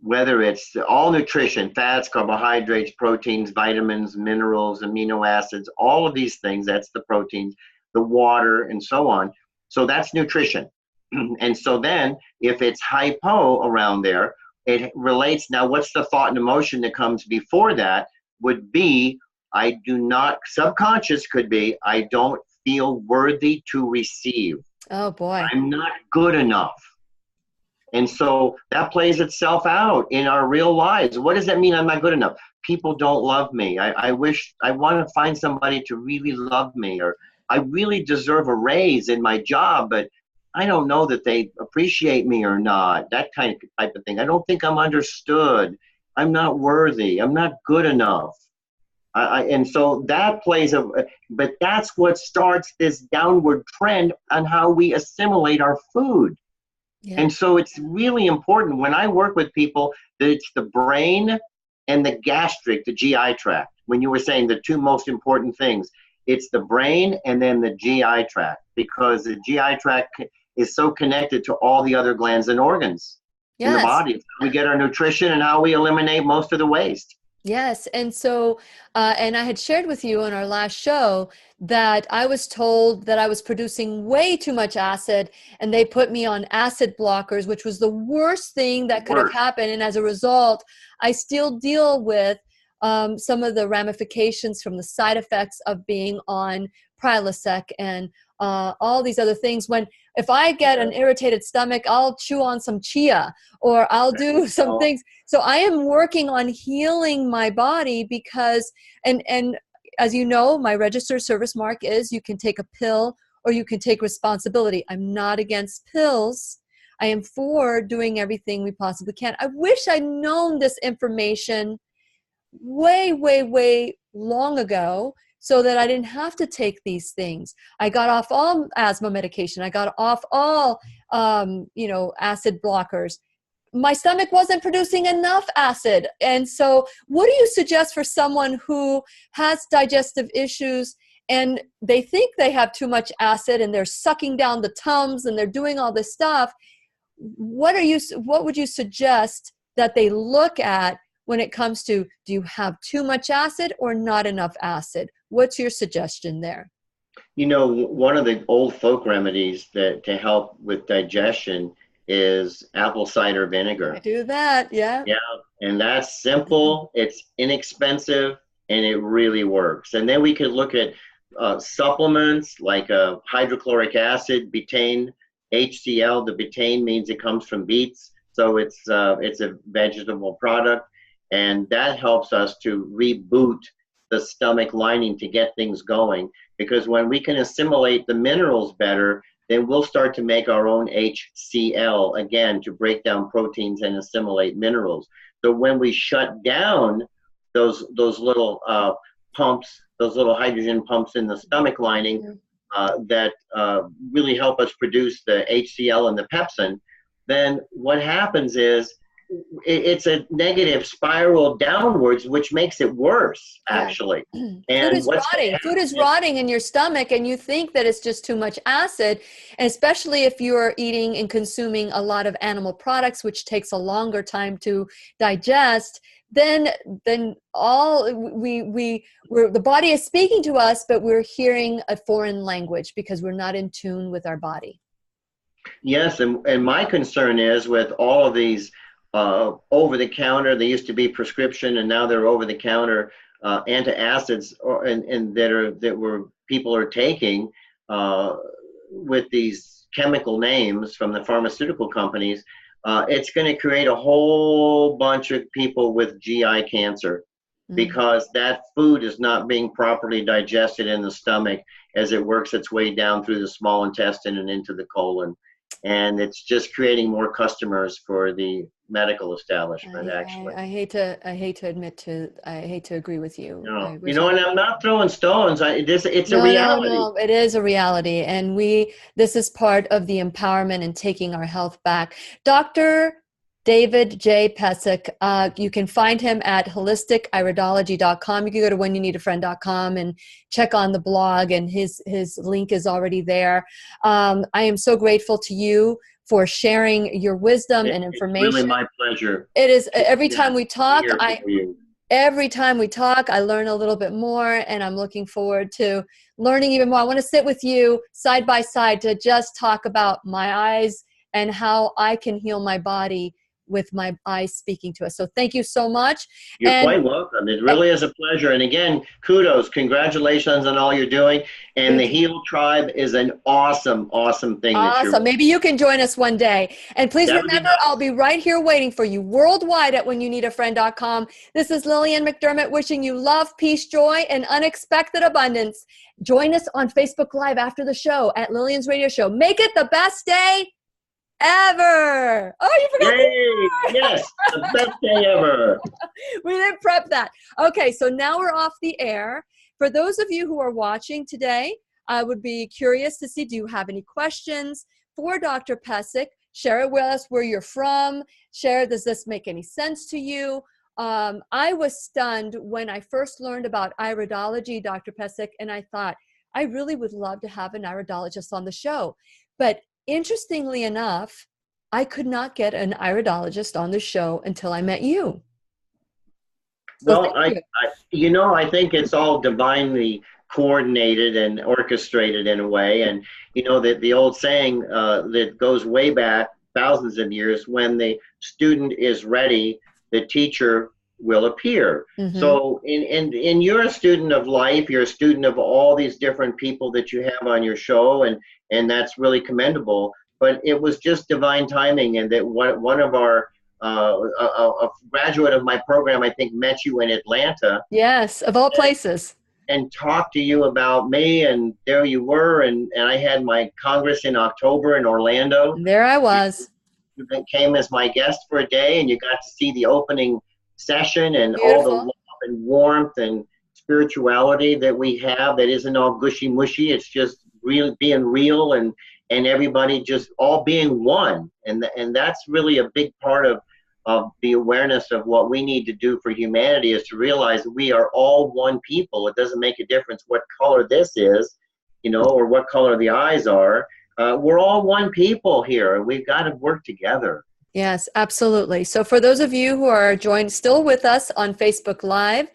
whether it's all nutrition, fats, carbohydrates, proteins, vitamins, minerals, amino acids, all of these things, that's the proteins, the water, and so on. So that's nutrition. And so then if it's hypo around there, it relates. Now, what's the thought and emotion that comes before that would be, I do not, subconscious could be, I don't feel worthy to receive. Oh boy. I'm not good enough. And so that plays itself out in our real lives. What does that mean, I'm not good enough? People don't love me. I wish, I want to find somebody to really love me, or I really deserve a raise in my job, but I don't know that they appreciate me or not. That type of thing. I don't think I'm understood. I'm not worthy. I'm not good enough. And so that plays but that's what starts this downward trend on how we assimilate our food. Yeah. And so it's really important when I work with people that it's the brain and the gastric, the GI tract. When you were saying the two most important things, it's the brain and then the GI tract, because the GI tract is so connected to all the other glands and organs in the body. It's how we get our nutrition and how we eliminate most of the waste. Yes. And so, and I had shared with you on our last show that I was told that I was producing way too much acid, and they put me on acid blockers, which was the worst thing that could have happened. And as a result, I still deal with some of the ramifications from the side effects of being on Prilosec and all these other things. When if I get an irritated stomach, I'll chew on some chia, or I'll do some things. So I am working on healing my body because, and as you know, my registered service mark is you can take a pill or you can take responsibility. I'm not against pills. I am for doing everything we possibly can. I wish I'd known this information way, way, way long ago so that I didn't have to take these things. I got off all asthma medication. I got off all, acid blockers. My stomach wasn't producing enough acid. And so what do you suggest for someone who has digestive issues and they think they have too much acid and they're sucking down the Tums and they're doing all this stuff? What would you suggest that they look at when it comes to, do you have too much acid or not enough acid? What's your suggestion there? One of the old folk remedies to help with digestion is apple cider vinegar. I do that, yeah. Yeah, and that's simple, it's inexpensive, and it really works. And then we could look at supplements like hydrochloric acid, betaine, HCl. The betaine means it comes from beets, so it's a vegetable product, and that helps us to reboot the stomach lining to get things going. Because when we can assimilate the minerals better, then we'll start to make our own HCl again to break down proteins and assimilate minerals. So when we shut down those little pumps, those little hydrogen pumps in the stomach lining, that really help us produce the HCl and the pepsin, then what happens is it's a negative spiral downwards, which makes it worse, actually. And food is rotting in your stomach, and you think that it's just too much acid, and especially if you're eating and consuming a lot of animal products, which takes a longer time to digest. Then the body is speaking to us, but we're hearing a foreign language because we're not in tune with our body. Yes, and my concern is with all of these over-the-counter, they used to be prescription, and now they're over-the-counter antacids, that people are taking with these chemical names from the pharmaceutical companies. It's going to create a whole bunch of people with GI cancer because that food is not being properly digested in the stomach as it works its way down through the small intestine and into the colon. And it's just creating more customers for the medical establishment, actually. I hate to agree with you. No. And I'm not throwing stones. It's a reality. No, it is a reality. And this is part of the empowerment and taking our health back. Dr. David J. Pesek, you can find him at holistikiridology.com. You can go to whenyounneedafriend.com and check on the blog, and his link is already there. I am so grateful to you for sharing your wisdom and information. It's really my pleasure. It is. Every time we talk, I learn a little bit more, and I'm looking forward to learning even more. I want to sit with you side by side to just talk about my eyes and how I can heal my body with my eyes speaking to us. So thank you so much. You're quite welcome. It really is a pleasure. And again, kudos, congratulations on all you're doing. And the Heal Tribe is an awesome, awesome thing. Awesome. Maybe you can join us one day. And please remember, I'll be right here waiting for you worldwide at whenyounneedafriend.com. This is Lillian McDermott wishing you love, peace, joy, and unexpected abundance. Join us on Facebook Live after the show at Lillian's Radio Show. Make it the best day ever. Oh, you forgot. Yes, the best day ever. We didn't prep that. Okay, so now we're off the air. For those of you who are watching today, I would be curious to see, do you have any questions for Dr. Pesek? Share it with us where you're from. Share, does this make any sense to you? I was stunned when I first learned about iridology, Dr. Pesek, and I thought, I really would love to have an iridologist on the show. But interestingly enough, I could not get an iridologist on the show until I met you. So well, I think it's all divinely coordinated and orchestrated in a way. And, that the old saying that goes way back thousands of years, when the student is ready, the teacher will appear. Mm-hmm. So and you're a student of life, you're a student of all these different people that you have on your show, and that's really commendable. But it was just divine timing, and that one of our a graduate of my program, I think, met you in Atlanta. Yes, of all places. And talked to you about me, and there you were, and I had my Congress in October in Orlando. There I was. You came as my guest for a day, and you got to see the opening session and Beautiful. all the love and warmth and spirituality that we have that isn't all gushy mushy. It's just really being real, and everybody just all being one, and that's really a big part of the awareness of what we need to do for humanity, is to realize that we are all one people. It doesn't make a difference what color this is, or what color the eyes are. We're all one people here, and we've got to work together. Yes, absolutely. So for those of you who are still with us on Facebook Live,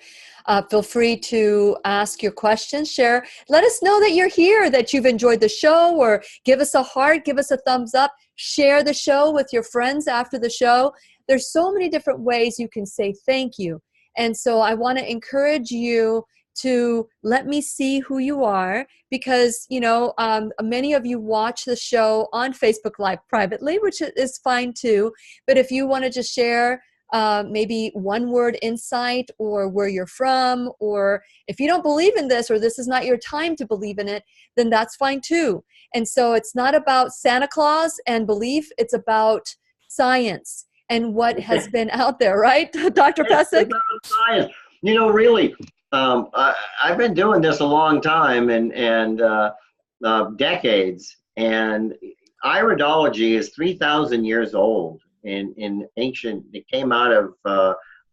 feel free to ask your questions, share. Let us know that you're here, that you've enjoyed the show, or give us a heart, give us a thumbs up, share the show with your friends after the show. There's so many different ways you can say thank you. And so I want to encourage you to let me see who you are, because, many of you watch the show on Facebook Live privately, which is fine too. But if you want to just share maybe one word insight, or where you're from, or if you don't believe in this, or this is not your time to believe in it, then that's fine too. And so it's not about Santa Claus and belief, it's about science and what has been out there, right, Dr. Pesek? Science. Really, I've been doing this a long time, and decades, and iridology is 3,000 years old. In ancient, it came out of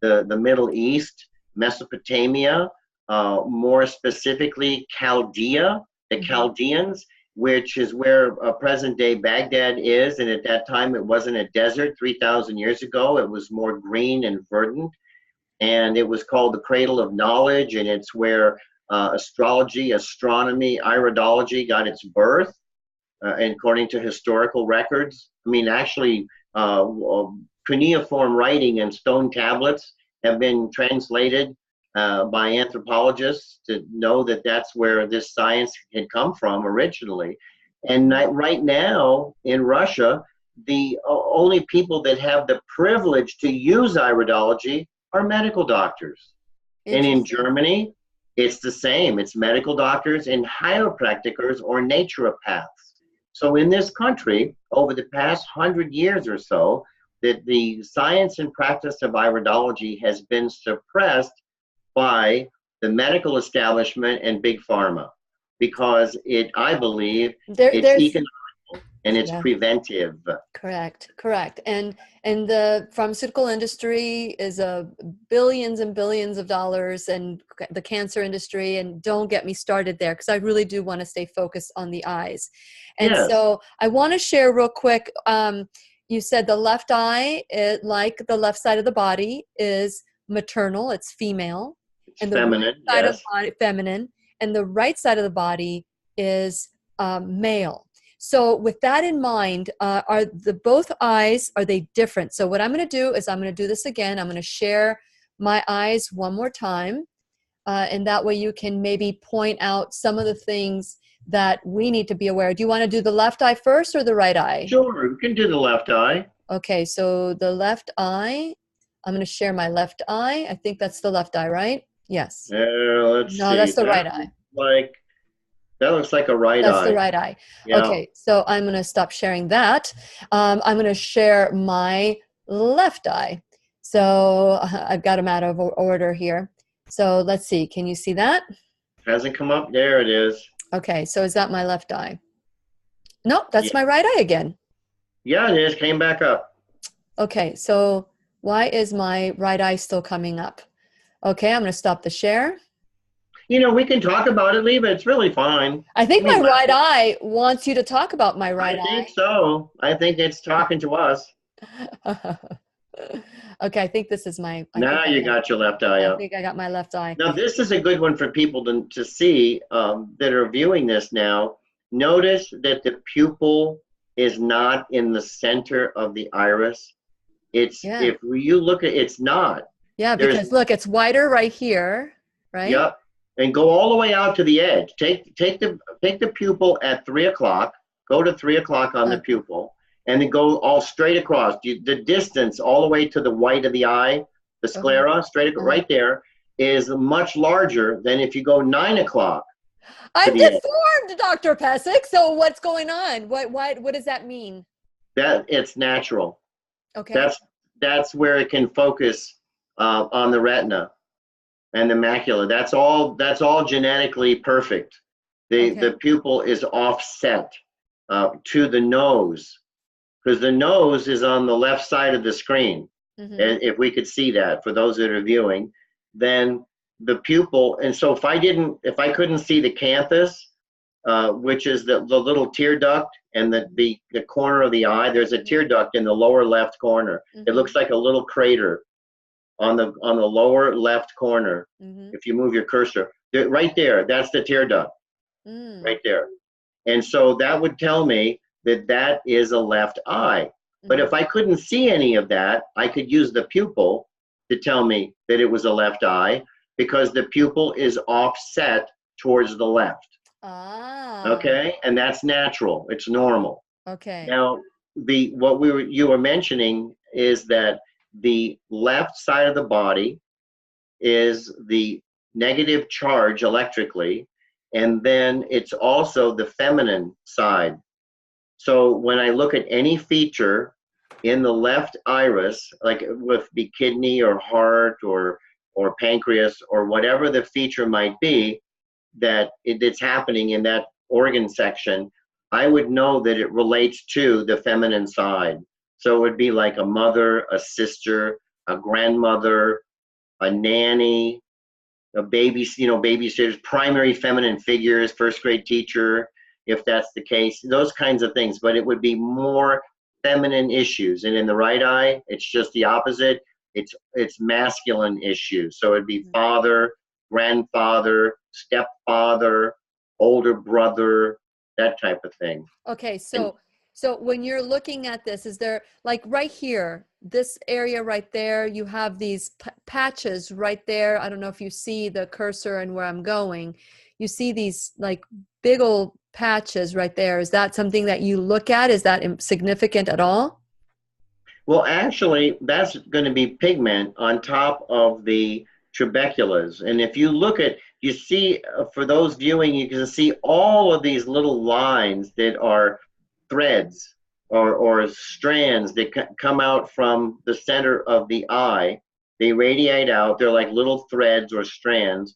the Middle East, Mesopotamia, more specifically Chaldea, the Chaldeans, which is where present-day Baghdad is. And at that time, it wasn't a desert. 3,000 years ago, it was more green and verdant. And it was called the cradle of knowledge. And it's where astrology, astronomy, iridology got its birth, and according to historical records. I mean, actually, cuneiform writing and stone tablets have been translated by anthropologists to know that that's where this science had come from originally. And right now in Russia, the only people that have the privilege to use iridology are medical doctors. And in Germany, it's the same. It's medical doctors and chiropractors or naturopaths. So in this country, over the past 100 years or so, that the science and practice of iridology has been suppressed by the medical establishment and big pharma, because I believe it's economical and it's preventive. Correct. And the pharmaceutical industry is billions and billions of dollars, and the cancer industry, and don't get me started there, because I really do want to stay focused on the eyes. And so I want to share real quick, you said the left eye, like the left side of the body, is maternal, it's female. And the feminine, right side of the body, feminine, and the right side of the body is male. So with that in mind, are both eyes, are they different? So what I'm going to do is I'm going to do this again. I'm going to share my eyes one more time. And that way you can maybe point out some of the things that we need to be aware. Do you want to do the left eye first or the right eye? Sure, we can do the left eye. Okay, so the left eye, I'm going to share my left eye. I think that's the left eye, right? Yes. Let's see. No, that's the right eye. That looks like a right eye. That's the right eye. Yeah. Okay, so I'm going to stop sharing that. I'm going to share my left eye. So I've got them out of order here. So let's see. Can you see that? Hasn't come up. There it is. Okay, so is that my left eye? Nope, that's my right eye again. Yeah, it is. Came back up. Okay, so why is my right eye still coming up? Okay, I'm going to stop the share. We can talk about it, leave it. It's really fine. I think my right eye wants you to talk about my right eye. I think so. I think it's talking to us. Okay, I think this is my... Now you got your left eye up. I think I got my left eye. Now, this is a good one for people to see that are viewing this now. Notice that the pupil is not in the center of the iris. If you look at it's not. Yeah, There's, because look, it's wider right here, right? yep. And go all the way out to the edge. Take the pupil at 3 o'clock. Go to 3 o'clock on the pupil, and then go all straight across. The distance all the way to the white of the eye, the sclera, straight right there, is much larger than if you go 9 o'clock. I'm deformed, Dr. Pesek. So what's going on? What does that mean? That it's natural. Okay. That's where it can focus on the retina and the macula. That's all genetically perfect. The pupil is offset to the nose, because the nose is on the left side of the screen. And if we could see that for those that are viewing, then the pupil. And so if I couldn't see the canthus, which is the little tear duct and the corner of the eye, there's a tear duct in the lower left corner. It looks like a little crater on the lower left corner. If you move your cursor right there, that's the tear duct right there. And so that would tell me that is a left eye. But if I couldn't see any of that, I could use the pupil to tell me that it was a left eye, because the pupil is offset towards the left. Okay, and that's natural. It's normal. Okay. Now, you were mentioning is that the left side of the body is the negative charge electrically, and then it's also the feminine side. So when I look at any feature in the left iris, like with the kidney or heart or pancreas or whatever the feature might be, it's happening in that organ section, I would know that it relates to the feminine side. So it would be like a mother, a sister, a grandmother, a nanny, a babysitters, primary feminine figures, first grade teacher, if that's the case, those kinds of things. But it would be more feminine issues. And in the right eye, it's just the opposite. It's masculine issues. So it'd be father, grandfather, stepfather, older brother, that type of thing. Okay, so when you're looking at this, is there, like right here, this area right there, you have these patches right there. I don't know if you see the cursor and where I'm going. You see these like big old patches right there. Is that something that you look at? Is that significant at all? Well, actually, that's going to be pigment on top of the trabeculas. And if you look at, you see, for those viewing, you can see all of these little lines that are threads or strands that come out from the center of the eye. They radiate out. They're like little threads or strands.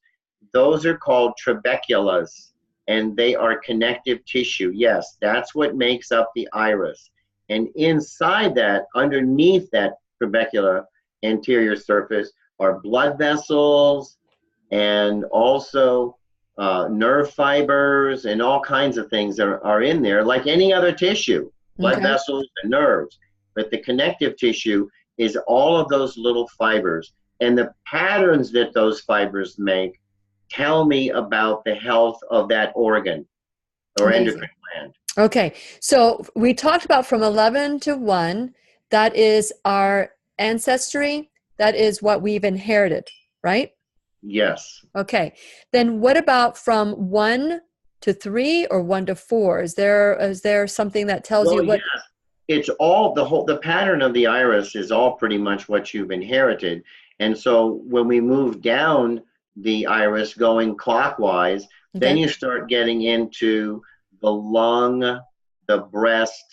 Those are called trabeculas, and they are connective tissue. Yes, that's what makes up the iris. And inside that, underneath that trabecular anterior surface, are blood vessels and also nerve fibers and all kinds of things that are in there, like any other tissue, blood vessels and nerves. But the connective tissue is all of those little fibers. And the patterns that those fibers make tell me about the health of that organ or endocrine gland. Okay, so we talked about from 11 to 1, that is our ancestry, that is what we've inherited, right? Yes. Okay, then what about from 1 to 3 or 1 to 4? Is there something that tells you what? Yes. It's all the pattern of the iris is all pretty much what you've inherited. And so when we move down the iris going clockwise, then you start getting into the lung, the breast,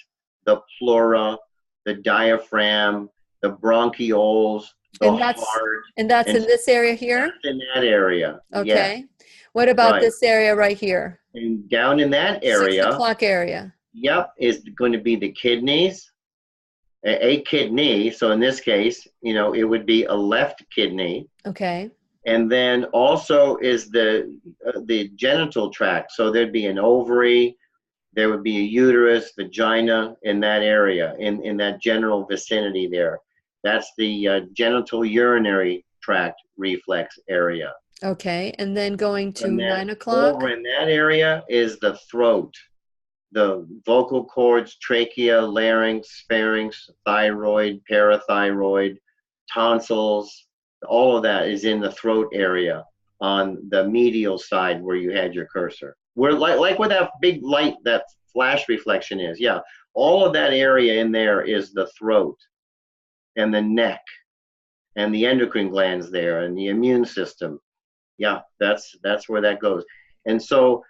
the pleura, the diaphragm, the bronchioles, the heart. And that's in this area here? In that area. Okay. Yes. What about this area right here? And down in that area. 6 o'clock area. Yep, is going to be the kidneys, a kidney. So in this case, it would be a left kidney. Okay. And then also is the genital tract. So there'd be an ovary, there would be a uterus, vagina in that area, in that general vicinity there. That's the genital urinary tract reflex area. Okay, and then going to 9 o'clock? Over in that area is the throat, the vocal cords, trachea, larynx, pharynx, thyroid, parathyroid, tonsils, all of that is in the throat area on the medial side where you had your cursor. Where like where that big light, that flash reflection is. Yeah, all of that area in there is the throat and the neck and the endocrine glands there and the immune system. Yeah, that's where that goes. And so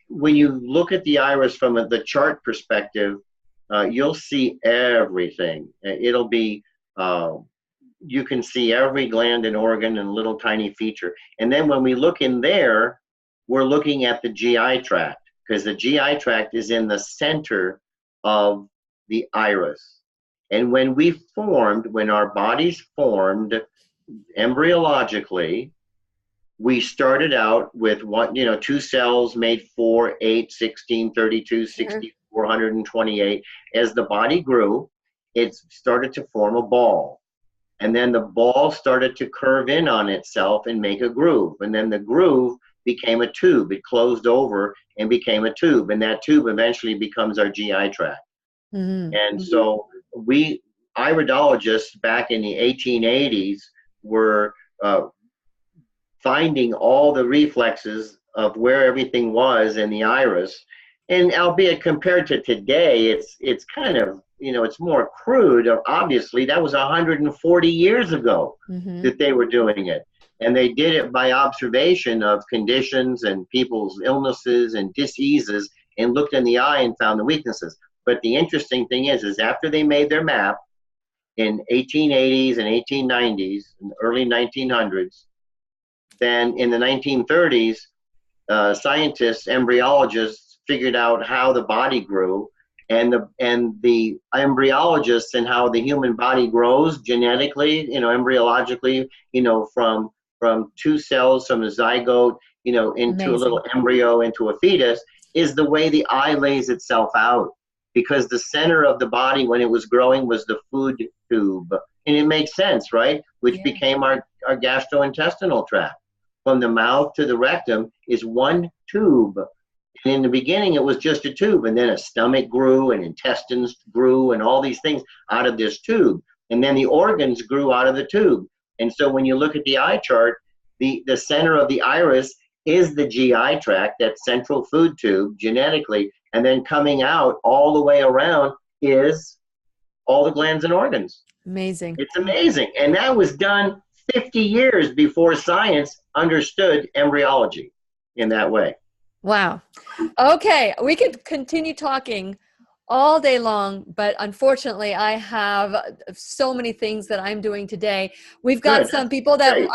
when you look at the iris from the chart perspective, you'll see everything. It'll be, you can see every gland and organ and little tiny feature. And then when we look in there, we're looking at the GI tract, because the GI tract is in the center of the iris. And when our bodies formed embryologically, we started out with 2 cells made 4, 8, 16, 32, 64, 128. As the body grew, it started to form a ball. And then the ball started to curve in on itself and make a groove. And then the groove became a tube. It closed over and became a tube. And that tube eventually becomes our GI tract. Mm-hmm. And so we, iridologists back in the 1880s, were finding all the reflexes of where everything was in the iris. And albeit compared to today, it's kind of, it's more crude. Obviously, that was 140 years ago that they were doing it. And they did it by observation of conditions and people's illnesses and diseases, and looked in the eye and found the weaknesses. But the interesting thing is after they made their map in 1880s and 1890s and early 1900s, then in the 1930s, scientists, embryologists figured out how the body grew, and the embryologists and how the human body grows genetically, embryologically, from 2 cells, from a zygote, into Amazing. A little embryo, into a fetus, is the way the eye lays itself out. Because the center of the body when it was growing was the food tube. And it makes sense, right? Which became our gastrointestinal tract. From the mouth to the rectum is one tube. And in the beginning, it was just a tube. And then a stomach grew and intestines grew and all these things out of this tube. And then the organs grew out of the tube. And so when you look at the eye chart, the center of the iris is the GI tract, that central food tube genetically. And then coming out all the way around is all the glands and organs. Amazing. It's amazing. And that was done 50 years before science understood embryology in that way. Wow. Okay, we could continue talking all day long, but unfortunately I have so many things that I'm doing today. We've got some people that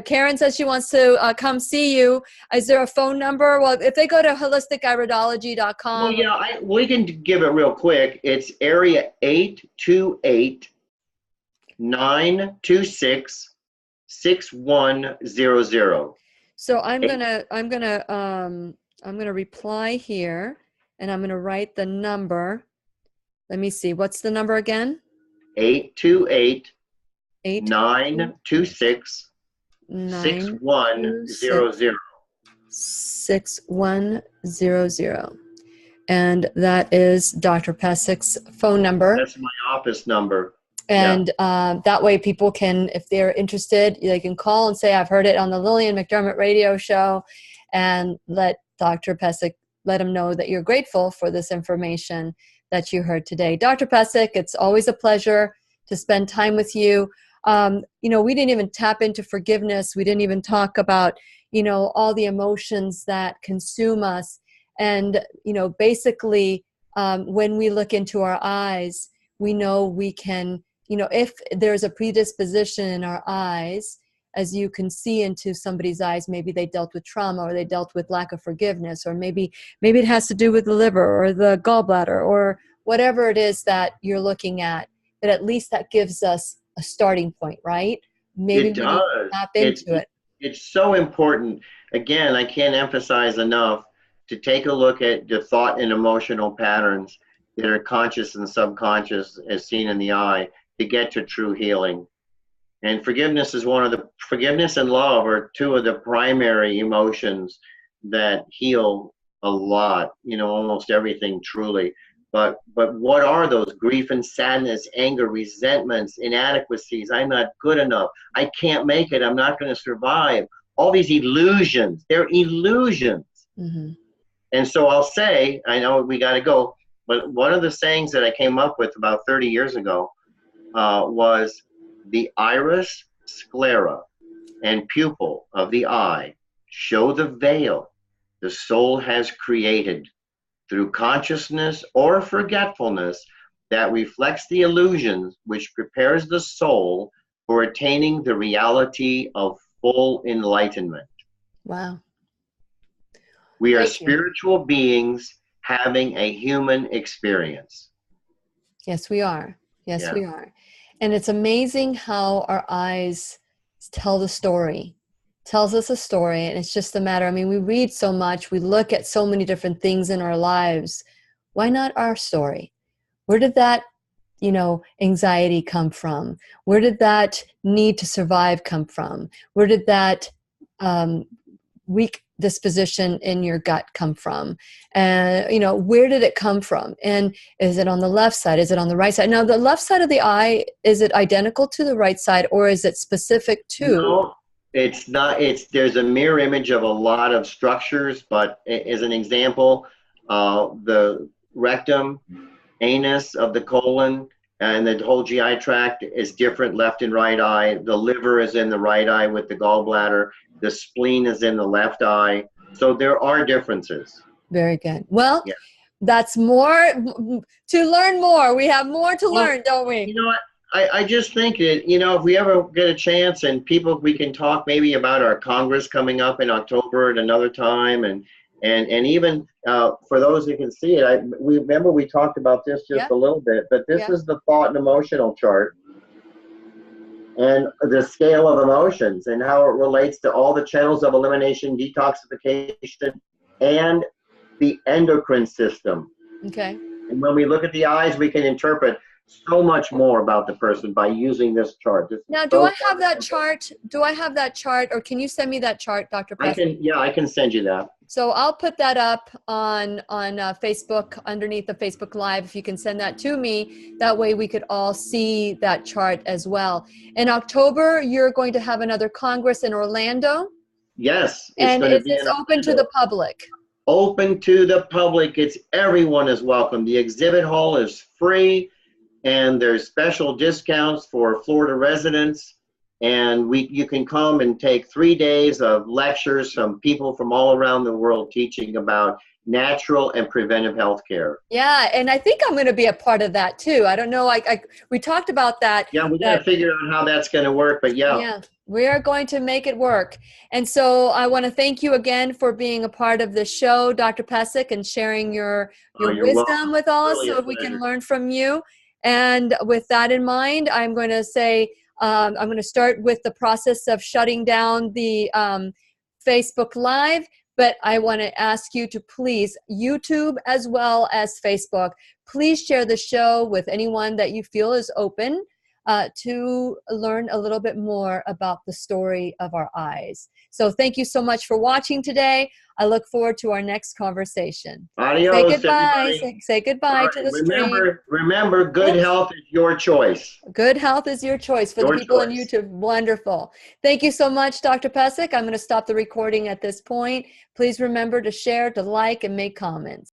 Karen says she wants to come see you. Is there a phone number? Well, if they go to holisticiridology.com. Well, yeah, we can give it real quick. It's area 828-926-6100. So I'm gonna reply here, and I'm gonna write the number. Let me see. What's the number again? 828-926-6100. 6100. And that is Dr. Pesek's phone number. That's my office number. And that way people can, if they're interested, they can call and say, I've heard it on the Lillian McDermott radio show, and let Dr. Pesek, let him know that you're grateful for this information that you heard today. Dr. Pesek, it's always a pleasure to spend time with you. We didn't even tap into forgiveness. We didn't even talk about, all the emotions that consume us. And, basically, when we look into our eyes, we know we can, if there's a predisposition in our eyes, as you can see into somebody's eyes, maybe they dealt with trauma, or they dealt with lack of forgiveness, or maybe it has to do with the liver or the gallbladder or whatever it is that you're looking at, but at least that gives us a starting point, right? Maybe it does. We tap into it. It's so important. Again, I can't emphasize enough to take a look at the thought and emotional patterns that are conscious and subconscious as seen in the eye to get to true healing. And forgiveness and love are 2 of the primary emotions that heal a lot, almost everything truly. But what are those? Grief and sadness, anger, resentments, inadequacies. I'm not good enough. I can't make it. I'm not going to survive. All these illusions. They're illusions. Mm-hmm. And so I'll say, I know we got to go, but one of the sayings that I came up with about 30 years ago was the iris, sclera, and pupil of the eye show the veil the soul has created through consciousness or forgetfulness that reflects the illusions which prepares the soul for attaining the reality of full enlightenment. Wow. We are Thank you. spiritual beings having a human experience. Yes, we are. Yes, Yeah. we are. And it's amazing how our eyes tell the story, tells us a story. And it's just a matter, I mean, we read so much, we look at so many different things in our lives. Why not our story? Where did that, anxiety come from? Where did that need to survive come from? Where did that weak disposition in your gut come from? And where did it come from? And is it on the left side? Is it on the right side? Now, the left side of the eye, is it identical to the right side, or is it specific to? No, it's not. There's a mirror image of a lot of structures, but as an example, the rectum, anus of the colon, and the whole GI tract is different left and right eye. The liver is in the right eye with the gallbladder. The spleen is in the left eye. So there are differences. Very good. Well, Yeah. That's more to learn more. We have more to learn, don't we? You know what? I just think that, if we ever get a chance and we can talk maybe about our Congress coming up in October at another time. And even for those who can see it, we talked about this just a little bit, but this is the thought and emotional chart and the scale of emotions and how it relates to all the channels of elimination, detoxification, and the endocrine system. Okay. And when we look at the eyes, we can interpret so much more about the person by using this chart. Now, do I have that chart? Do I have that chart, or can you send me that chart, Dr. Pesek? I can send you that. So I'll put that up on Facebook underneath the Facebook Live. If you can send that to me, that way we could all see that chart as well. In October, you're going to have another Congress in Orlando. Yes. And is this open to the public? Open to the public. Everyone is welcome. The exhibit hall is free, and there's special discounts for Florida residents. And you can come and take 3 days of lectures from people from all around the world teaching about natural and preventive health care. Yeah, and I think I'm going to be a part of that too. I don't know. We talked about that. Yeah, we got to figure out how that's going to work, but yeah, we are going to make it work. And so I want to thank you again for being a part of the show, Dr. Pesek, and sharing your wisdom with us so we can learn from you. And with that in mind, I'm going to say, I'm going to start with the process of shutting down the Facebook Live, but I want to ask you to please, YouTube as well as Facebook, please share the show with anyone that you feel is open to learn a little bit more about the story of our eyes. So thank you so much for watching today. I look forward to our next conversation. Adios, say goodbye. everybody. Say goodbye to the stream. Remember, good health is your choice. Good health is your choice for the people on YouTube. Wonderful. Thank you so much, Dr. Pesek. I'm going to stop the recording at this point. Please remember to share, to like, and make comments.